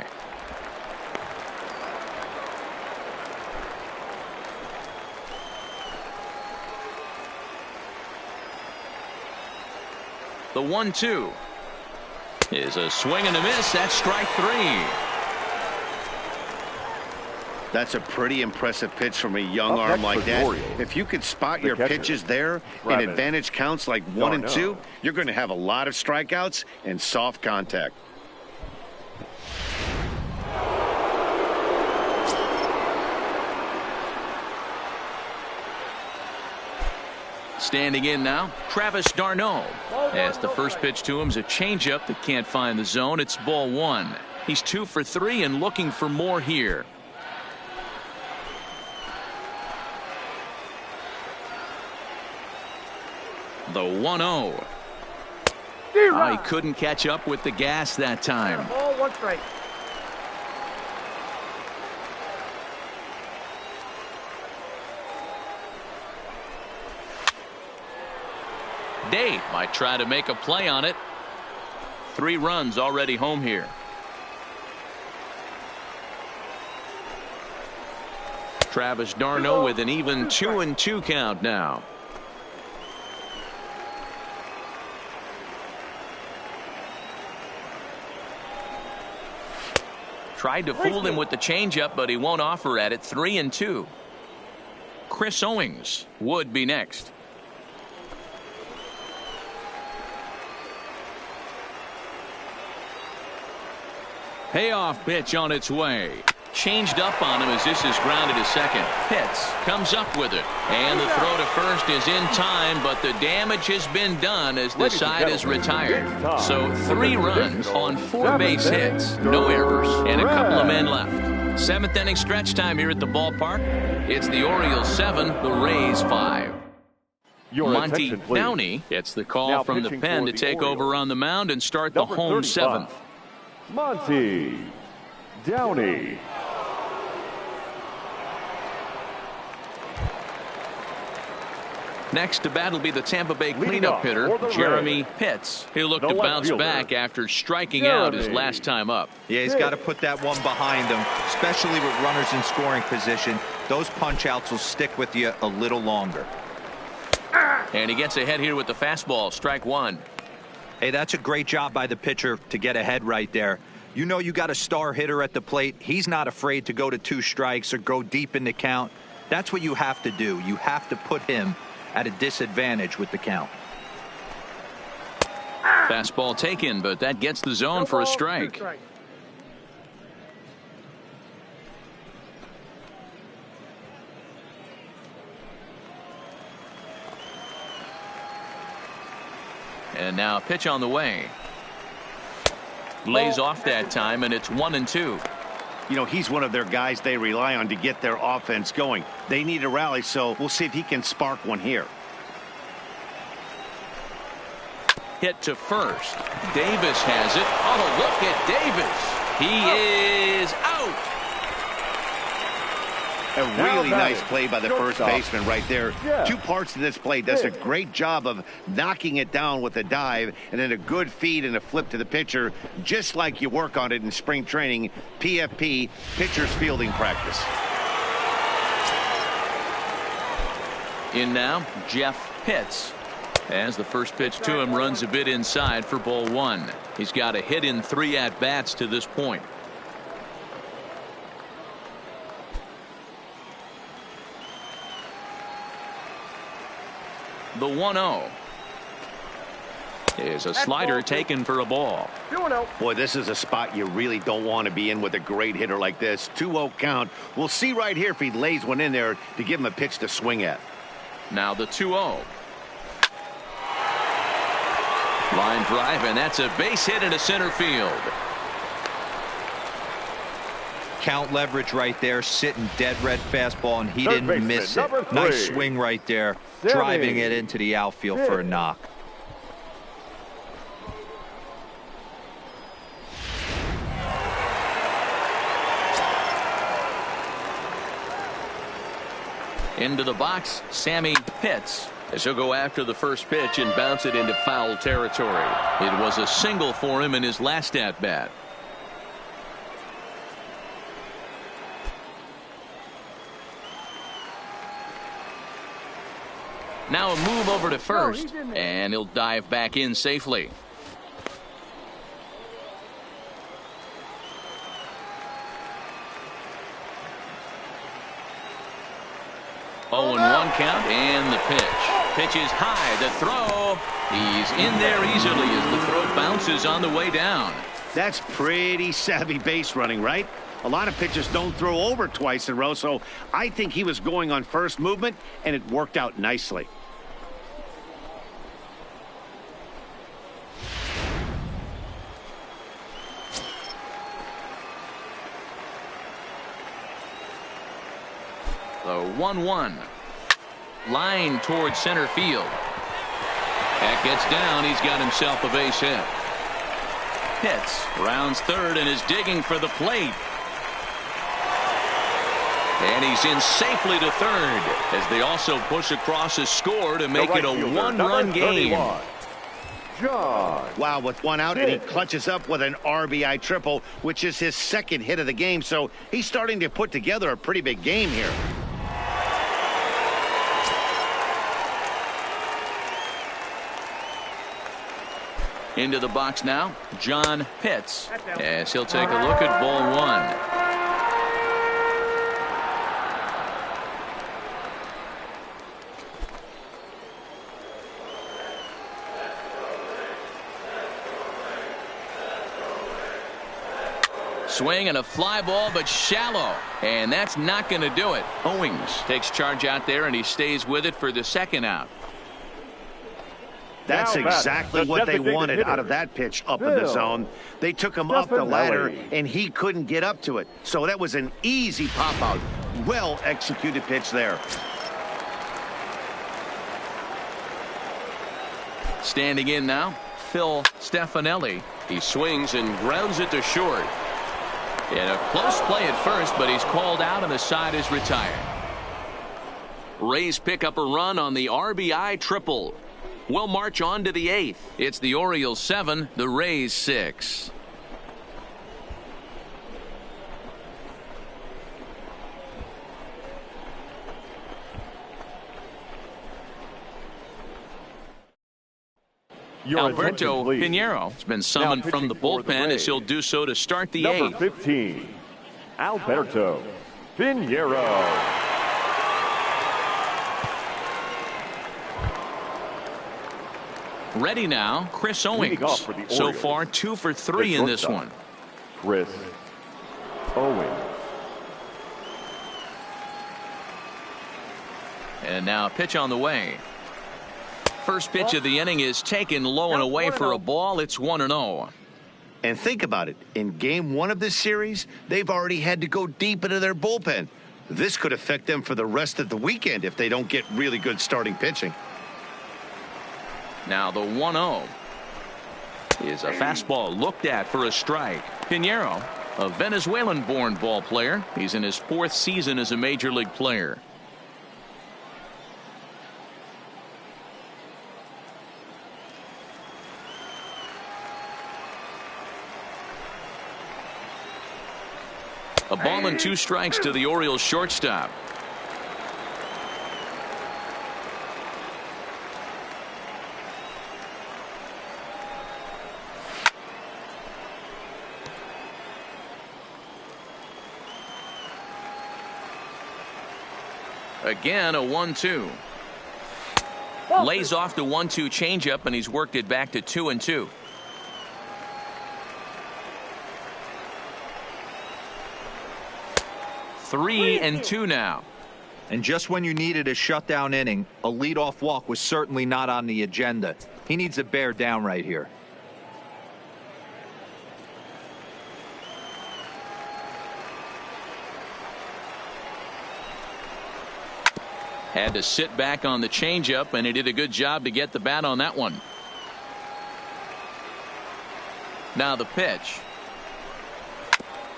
The 1-2 is a swing and a miss. That's strike 3. That's a pretty impressive pitch from a young arm like that. Orioles, if you could spot your pitches there in advantage counts like 1 and 2, you're going to have a lot of strikeouts and soft contact. Standing in now, Travis d'Arnaud. As the first pitch to him is a changeup that can't find the zone. It's ball 1. He's 2 for 3 and looking for more here. The 1-0. He couldn't catch up with the gas that time. Ball 1 strike. Dave might try to make a play on it. 3 runs already home here. Travis d'Arnaud with an even 2-2 count now. Tried to fool him with the changeup, but he won't offer at it. 3-2. Chris Owings would be next. Payoff pitch on its way. Changed up on him as this is grounded to second. Pitts comes up with it. And the throw to first is in time, but the damage has been done as the side is retired. So 3 runs on 4 base hits. No errors. And a couple of men left. 7th inning stretch time here at the ballpark. It's the Orioles 7, the Rays 5. Monty Downey gets the call from the pen to take over on the mound and start the home 7th. Monty Downey. Next to bat will be the Tampa Bay cleanup hitter, Jeremy Pitts. He'll look to bounce back after striking out his last time up. Yeah, he's got to put that one behind him, especially with runners in scoring position. Those punch outs will stick with you a little longer. And he gets ahead here with the fastball. Strike 1. Hey, that's a great job by the pitcher to get ahead right there. You know you got a star hitter at the plate. He's not afraid to go to 2 strikes or go deep in the count. That's what you have to do. You have to put him at a disadvantage with the count. Fastball taken, but that gets the zone for a strike. And now pitch on the way. Lays off that time, and it's 1-2. You know, he's one of their guys they rely on to get their offense going. They need a rally, so we'll see if he can spark one here. Hit to first. Davis has it. Oh, look at Davis. He is out. A really nice play by the first baseman right there. Two parts of this play. Does a great job of knocking it down with a dive, and then a good feed and a flip to the pitcher, just like you work on it in spring training, PFP, pitcher's fielding practice. In now, Jeff Pitts. As the first pitch to him runs a bit inside for ball 1. He's got a hit in 3 at-bats to this point. The 1-0 is a slider taken for a ball. 2-0. Boy, this is a spot you really don't want to be in with a great hitter like this. 2-0 count. We'll see right here if he lays one in there to give him a pitch to swing at. Now the 2-0. Line drive, and that's a base hit into center field. Count leverage right there, sitting dead red fastball, and he didn't miss it. Nice swing right there, driving it into the outfield for a knock. Into the box, Sammy Pitts, as he'll go after the first pitch and bounce it into foul territory. It was a single for him in his last at-bat. Now a move over to first, and he'll dive back in safely. Oh, and 1 count, and the pitch. Pitch is high. The throw. He's in there easily as the throw bounces on the way down. That's pretty savvy base running, right? A lot of pitchers don't throw over twice in a row, so I think he was going on first movement, and it worked out nicely. The 1-1. Line towards center field. That gets down. He's got himself a base hit. Pitts rounds third and is digging for the plate. And he's in safely to third as they also push across a score to make it a 1-run game. Wow, with 1 out, and he clutches up with an RBI triple, which is his second hit of the game. So he's starting to put together a pretty big game here. Into the box now, John Pitts, as he'll take a look at ball 1. Swing and a fly ball, but shallow, and that's not going to do it. Owings takes charge out there, and he stays with it for the second out. That's exactly what they wanted out of that pitch up in the zone. They took him up the ladder, and he couldn't get up to it. So that was an easy pop-out. Well-executed pitch there. Standing in now, Phil Stefanelli. He swings and grounds it to short. And a close play at first, but he's called out and the side is retired. Rays pick up a run on the RBI triple. We'll march on to the 8th. It's the Orioles 7, the Rays 6. Alberto Pinheiro has been summoned from the bullpen as he'll do so to start the 8th. Number 15, Alberto Pinheiro. Ready now, Chris Owings. So far, 2 for 3 in this one. Chris Owings. And now pitch on the way. first pitch of the inning is taken low and away for a ball. It's 1-0. And think about it. In game one of this series, they've already had to go deep into their bullpen. This could affect them for the rest of the weekend if they don't get really good starting pitching. Now the 1-0 is a fastball looked at for a strike. Pinheiro, a Venezuelan-born ball player. He's in his 4th season as a major league player. A ball and 2 strikes to the Orioles shortstop. Again, a 1-2. Lays off the 1-2 changeup, and he's worked it back to 2-2. Three and 2 now. And just when you needed a shutdown inning, a leadoff walk was certainly not on the agenda. He needs to bear down right here. Had to sit back on the changeup, and he did a good job to get the bat on that one. Now the pitch.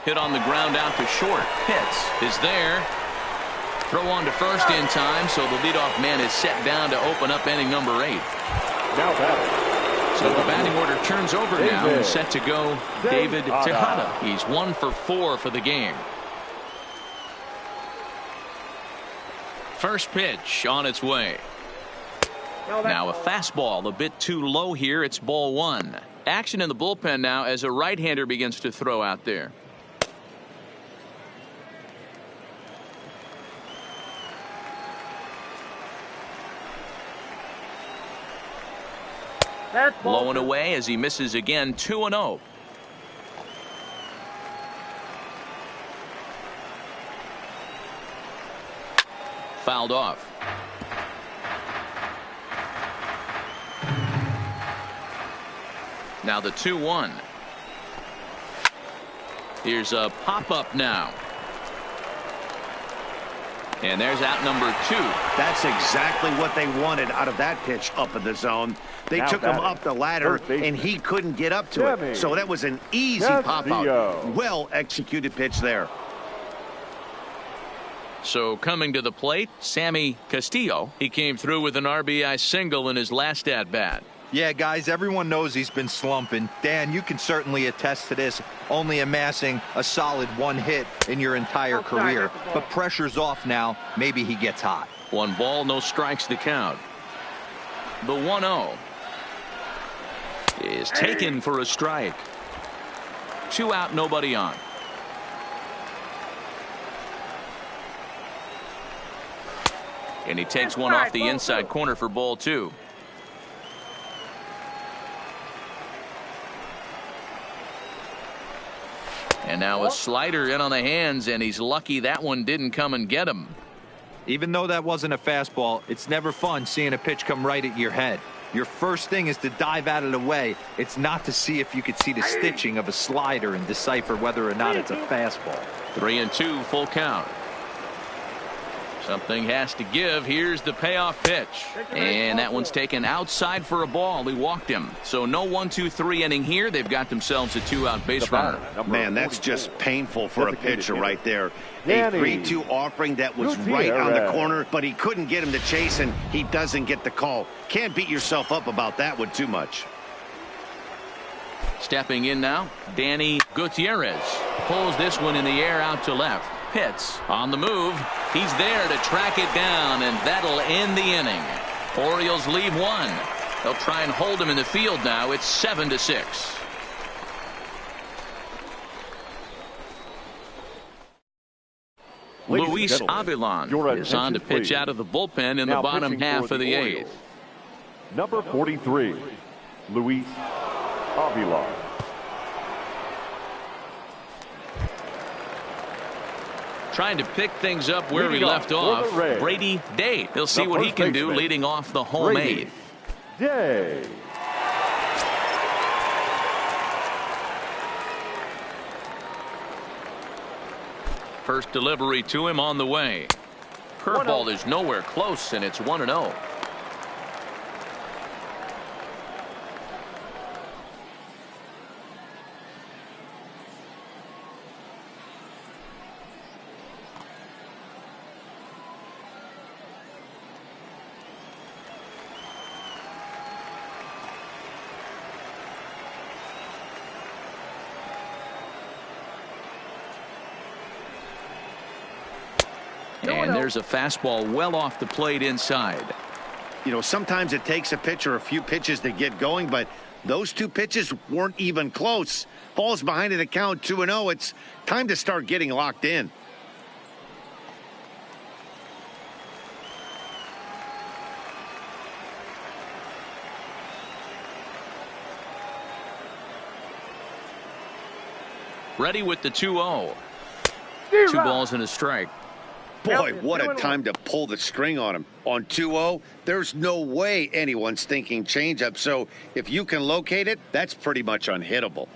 Hit on the ground out to short. Pitts is there. Throw on to first in time, so the leadoff man is set down to open up inning number 8. Now batting. So the batting order turns over now and set to go David Tejada. He's 1 for 4 for the game. First pitch on its way. Now a fastball a bit too low here. It's ball 1. Action in the bullpen now as a right-hander begins to throw out there. Low and away as he misses again. 2-0. Fouled off. Now the 2-1. Here's a pop-up now. And there's out number 2. That's exactly what they wanted out of that pitch up in the zone. They took him up the ladder, and he couldn't get up to it. So that was an easy pop-out. Well-executed pitch there. So coming to the plate, Sammy Castillo. He came through with an RBI single in his last at-bat. Yeah, guys, everyone knows he's been slumping. Dan, you can certainly attest to this, only amassing a solid 1 hit in your entire career. But pressure's off now. Maybe he gets hot. 1 ball, no strikes to count. The 1-0 is taken for a strike. 2 out, nobody on. And he takes one off the inside corner for ball 2. And now a slider in on the hands, and he's lucky that one didn't come and get him. Even though that wasn't a fastball, it's never fun seeing a pitch come right at your head. Your first thing is to dive out of the way. It's not to see if you could see the stitching of a slider and decipher whether or not it's a fastball. 3-2, full count. Something has to give. Here's the payoff pitch. And that one's taken outside for a ball. He walked him. So no 1-2-3 inning here. They've got themselves a 2-out base runner. Man, that's just painful for a pitcher right there. A 3-2 offering that was right on the corner, but he couldn't get him to chase, and he doesn't get the call. Can't beat yourself up about that one too much. Stepping in now, Danny Gutierrez pulls this one in the air out to left. Pitts on the move. He's there to track it down, and that'll end the inning. Orioles leave 1. They'll try and hold him in the field now. It's 7-6. Luis Avilan is on to pitch out of the bullpen in the bottom half of the 8th. Number 43, Luis Avilan. Trying to pick things up where he left off. Brady Day. He'll see what he can do leading off the home 8th. Day. First delivery to him on the way. Curveball is nowhere close, and it's 1-0. And there's a fastball well off the plate inside. You know, sometimes it takes a pitcher a few pitches to get going, but those two pitches weren't even close. Ball's behind in the count 2-0. It's time to start getting locked in. Ready with the 2-0. 2 balls and a strike. Boy, what a time to pull the string on him. On 2-0, there's no way anyone's thinking changeup. So if you can locate it, that's pretty much unhittable.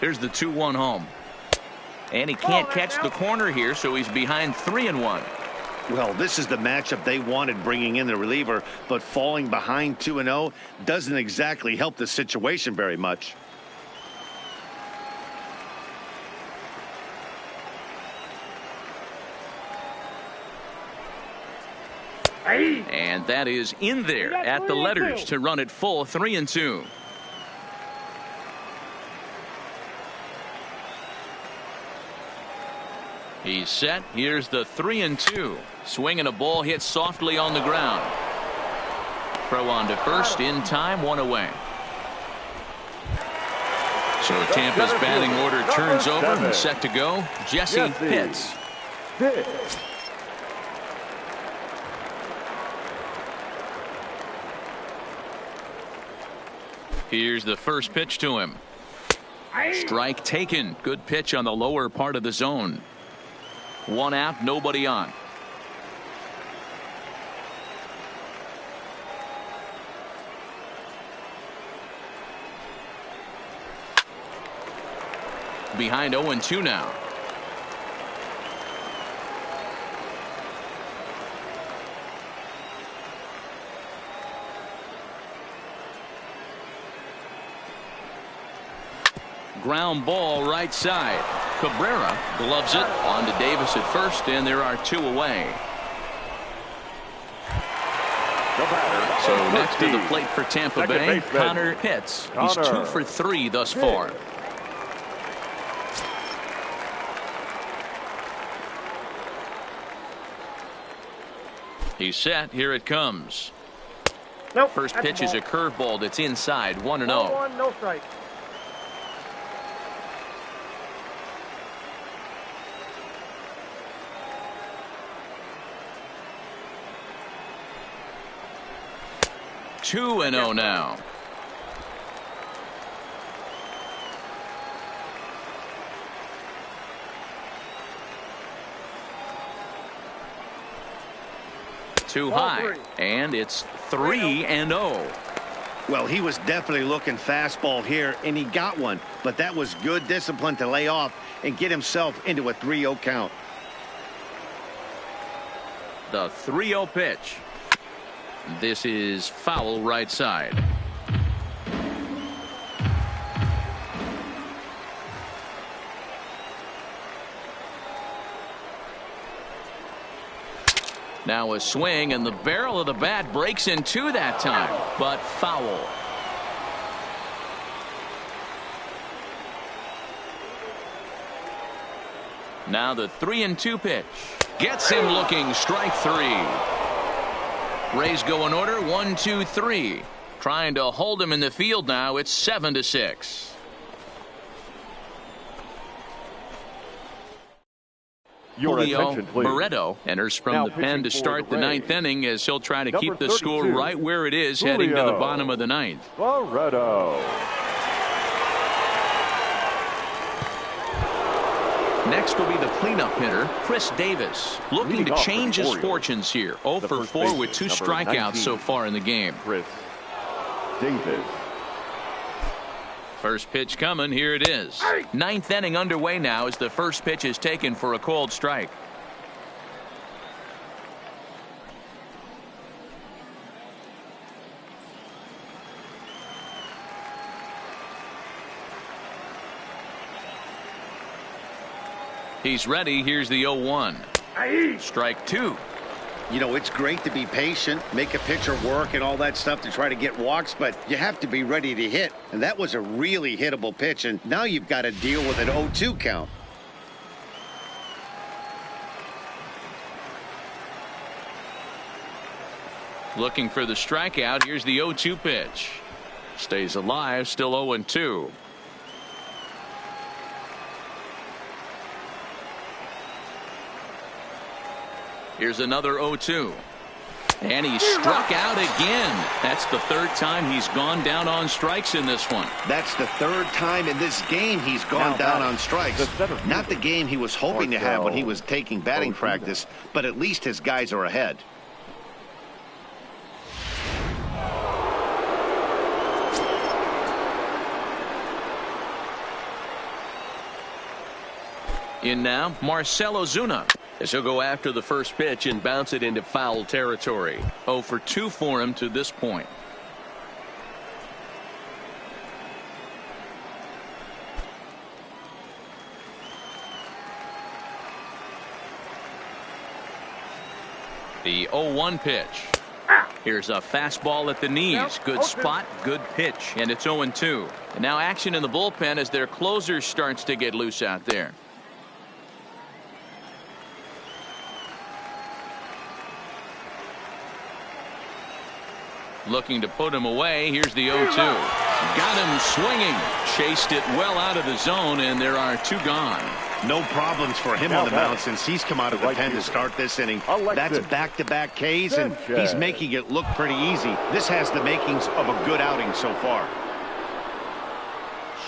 Here's the 2-1 home. And he can't catch the corner here, so he's behind 3-1. Well, this is the matchup they wanted, bringing in the reliever, but falling behind 2-0 doesn't exactly help the situation very much. And that is in there at the letters to run it full 3-2. He's set. Here's the 3-2. Swinging a ball hit softly on the ground. Throw on to first in time, 1 away. So Tampa's batting order turns over and set to go. Jesse Pitts. Here's the first pitch to him. Strike taken. Good pitch on the lower part of the zone. 1 out, nobody on. Behind 0-2 now. Ground ball right side. Cabrera gloves it on to Davis at first, and there are 2 away. So next to the plate for Tampa Bay, Connor Pitts. He's 2 for 3 thus far. He's set. Here it comes. Nope, First pitch is a curveball that's inside, 1-0. 1-1, no strike. 2-0 now. Too high, and it's 3-0. Well, he was definitely looking fastball here, and he got one, but that was good discipline to lay off and get himself into a 3-0 count. The 3-0 pitch. This is foul right side. Now a swing, and the barrel of the bat breaks in 2 that time, but foul. Now the 3-2 pitch. Gets him looking, strike 3. Rays go in order, 1, 2, 3. Trying to hold him in the field now. It's 7-6. Julio Barreto enters from the pen to start the 9th inning, as he'll try to keep the score right where it is heading to the bottom of the 9th. Barreto. Next will be the cleanup hitter, Chris Davis, looking to change his fortunes here. 0 for 4 with 2 strikeouts so far in the game. Chris Davis. First pitch coming. Here it is. Ninth inning underway now as the first pitch is taken for a called strike. He's ready. Here's the 0-1. Strike 2. You know, it's great to be patient, make a pitcher work and all that stuff to try to get walks, but you have to be ready to hit. And that was a really hittable pitch, and now you've got to deal with an 0-2 count. Looking for the strikeout. Here's the 0-2 pitch. Stays alive, still 0-2. Here's another 0-2. And he struck out again. That's the third time he's gone down on strikes in this one. That's the third time in this game he's gone down on strikes. Not the game he was hoping to have when he was taking batting practice, but at least his guys are ahead. In now, Marcell Ozuna, as he'll go after the first pitch and bounce it into foul territory. 0 for 2 for him to this point. The 0-1 pitch. Here's a fastball at the knees. Good spot, good pitch, and it's 0-2. And now action in the bullpen as their closer starts to get loose out there. Looking to put him away. Here's the 0-2. Got him swinging. Chased it well out of the zone, and there are 2 gone. No problems for him on the mound since he's come out of the pen to start this inning. That's back-to-back Ks, and he's making it look pretty easy. This has the makings of a good outing so far.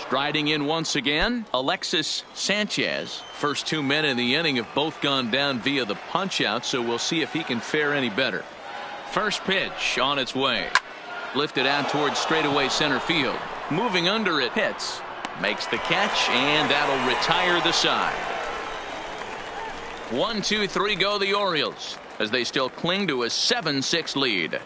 Striding in once again, Alexis Sanchez. First 2 men in the inning have both gone down via the punch-out, so we'll see if he can fare any better. First pitch on its way. Lifted out towards straightaway center field. Moving under it. Hits. Makes the catch, and that'll retire the side. 1, 2, 3 go the Orioles as they still cling to a 7-6 lead.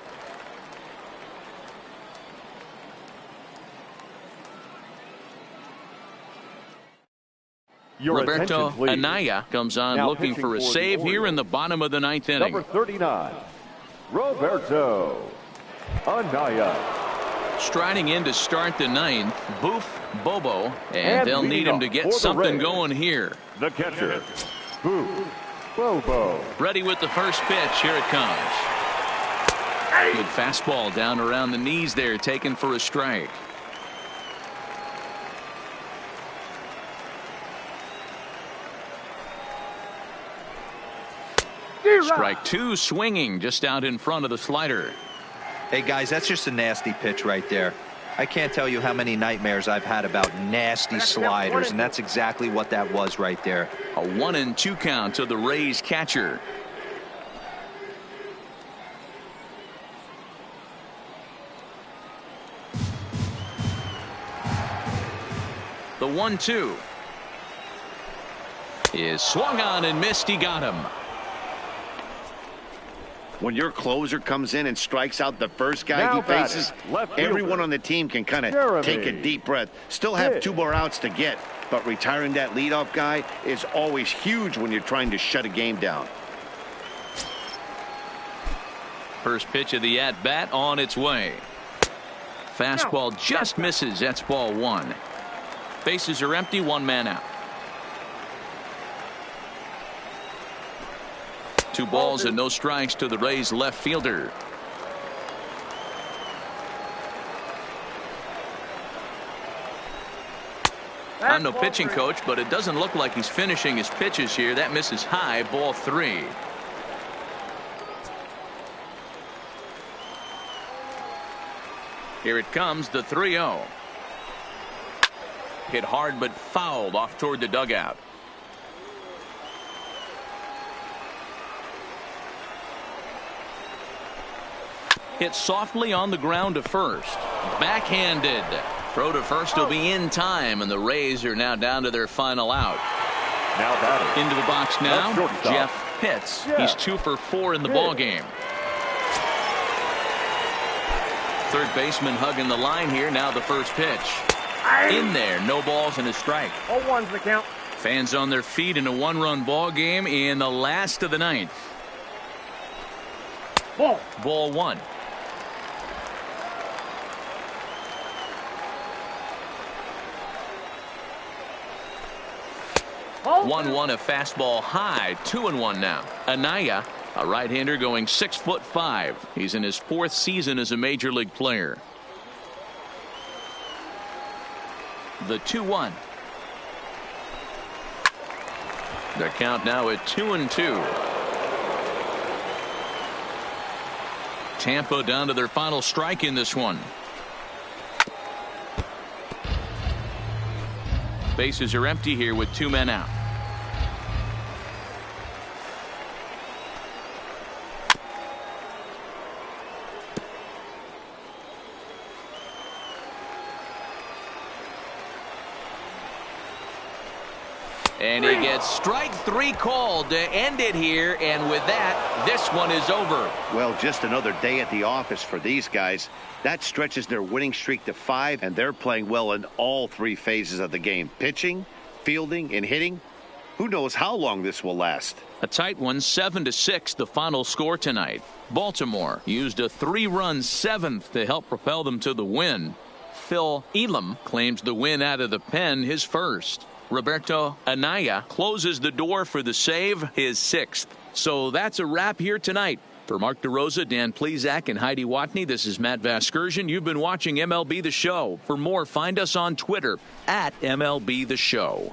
Roberto Anaya comes on now looking for a save here in the bottom of the 9th inning. Number 39. Roberto Anaya. Striding in to start the 9th, Boof Bobo, and they'll need him to get something going here. The catcher, Boof Bobo. Ready with the first pitch. Here it comes. Good fastball down around the knees there, taken for a strike. Strike 2, swinging just out in front of the slider. Hey guys, that's just a nasty pitch right there. I can't tell you how many nightmares I've had about nasty sliders, and that's exactly what that was right there. A 1-2 count to the Rays catcher. The 1-2 is swung on and missed. He got him. When your closer comes in and strikes out the first guy he faces, everyone on the team can kind of take a deep breath. Still have 2 more outs to get, but retiring that leadoff guy is always huge when you're trying to shut a game down. First pitch of the at-bat on its way. Fastball just misses. That's ball 1. Bases are empty, 1 man out. 2 balls and no strikes to the Rays left fielder. I'm no pitching coach, but it doesn't look like he's finishing his pitches here. That misses high, ball 3. Here it comes, the 3-0. Hit hard but fouled off toward the dugout. Hit softly on the ground to first. Backhanded. Throw to first will be in time, and the Rays are now down to their final out. Now batting. Into the box now, Shortstop. Jeff Pitts. Yeah. He's 2 for 4 in the ball game. Third baseman hugging the line here. Now the first pitch. In there, no balls and a strike. 0-1's the count. Fans on their feet in a 1-run ball game in the last of the ninth. Ball 1. Ball 1-1, a fastball high. 2-1 now. Anaya, a right-hander going 6'5". He's in his 4th season as a major league player. The 2-1. The count now at 2-2. Tampa down to their final strike in this one. Bases are empty here with 2 men out. And he gets strike 3 called to end it here, and with that, this one is over. Well, just another day at the office for these guys. That stretches their winning streak to 5, and they're playing well in all 3 phases of the game. Pitching, fielding, and hitting. Who knows how long this will last? A tight one, 7-6, the final score tonight. Baltimore used a 3-run 7th to help propel them to the win. Phil Elam claims the win out of the pen, his first. Roberto Anaya closes the door for the save, his 6th. So that's a wrap here tonight. For Mark DeRosa, Dan Plesac, and Heidi Watney, this is Matt Vasgersian. You've been watching MLB The Show. For more, find us on Twitter @MLB The Show.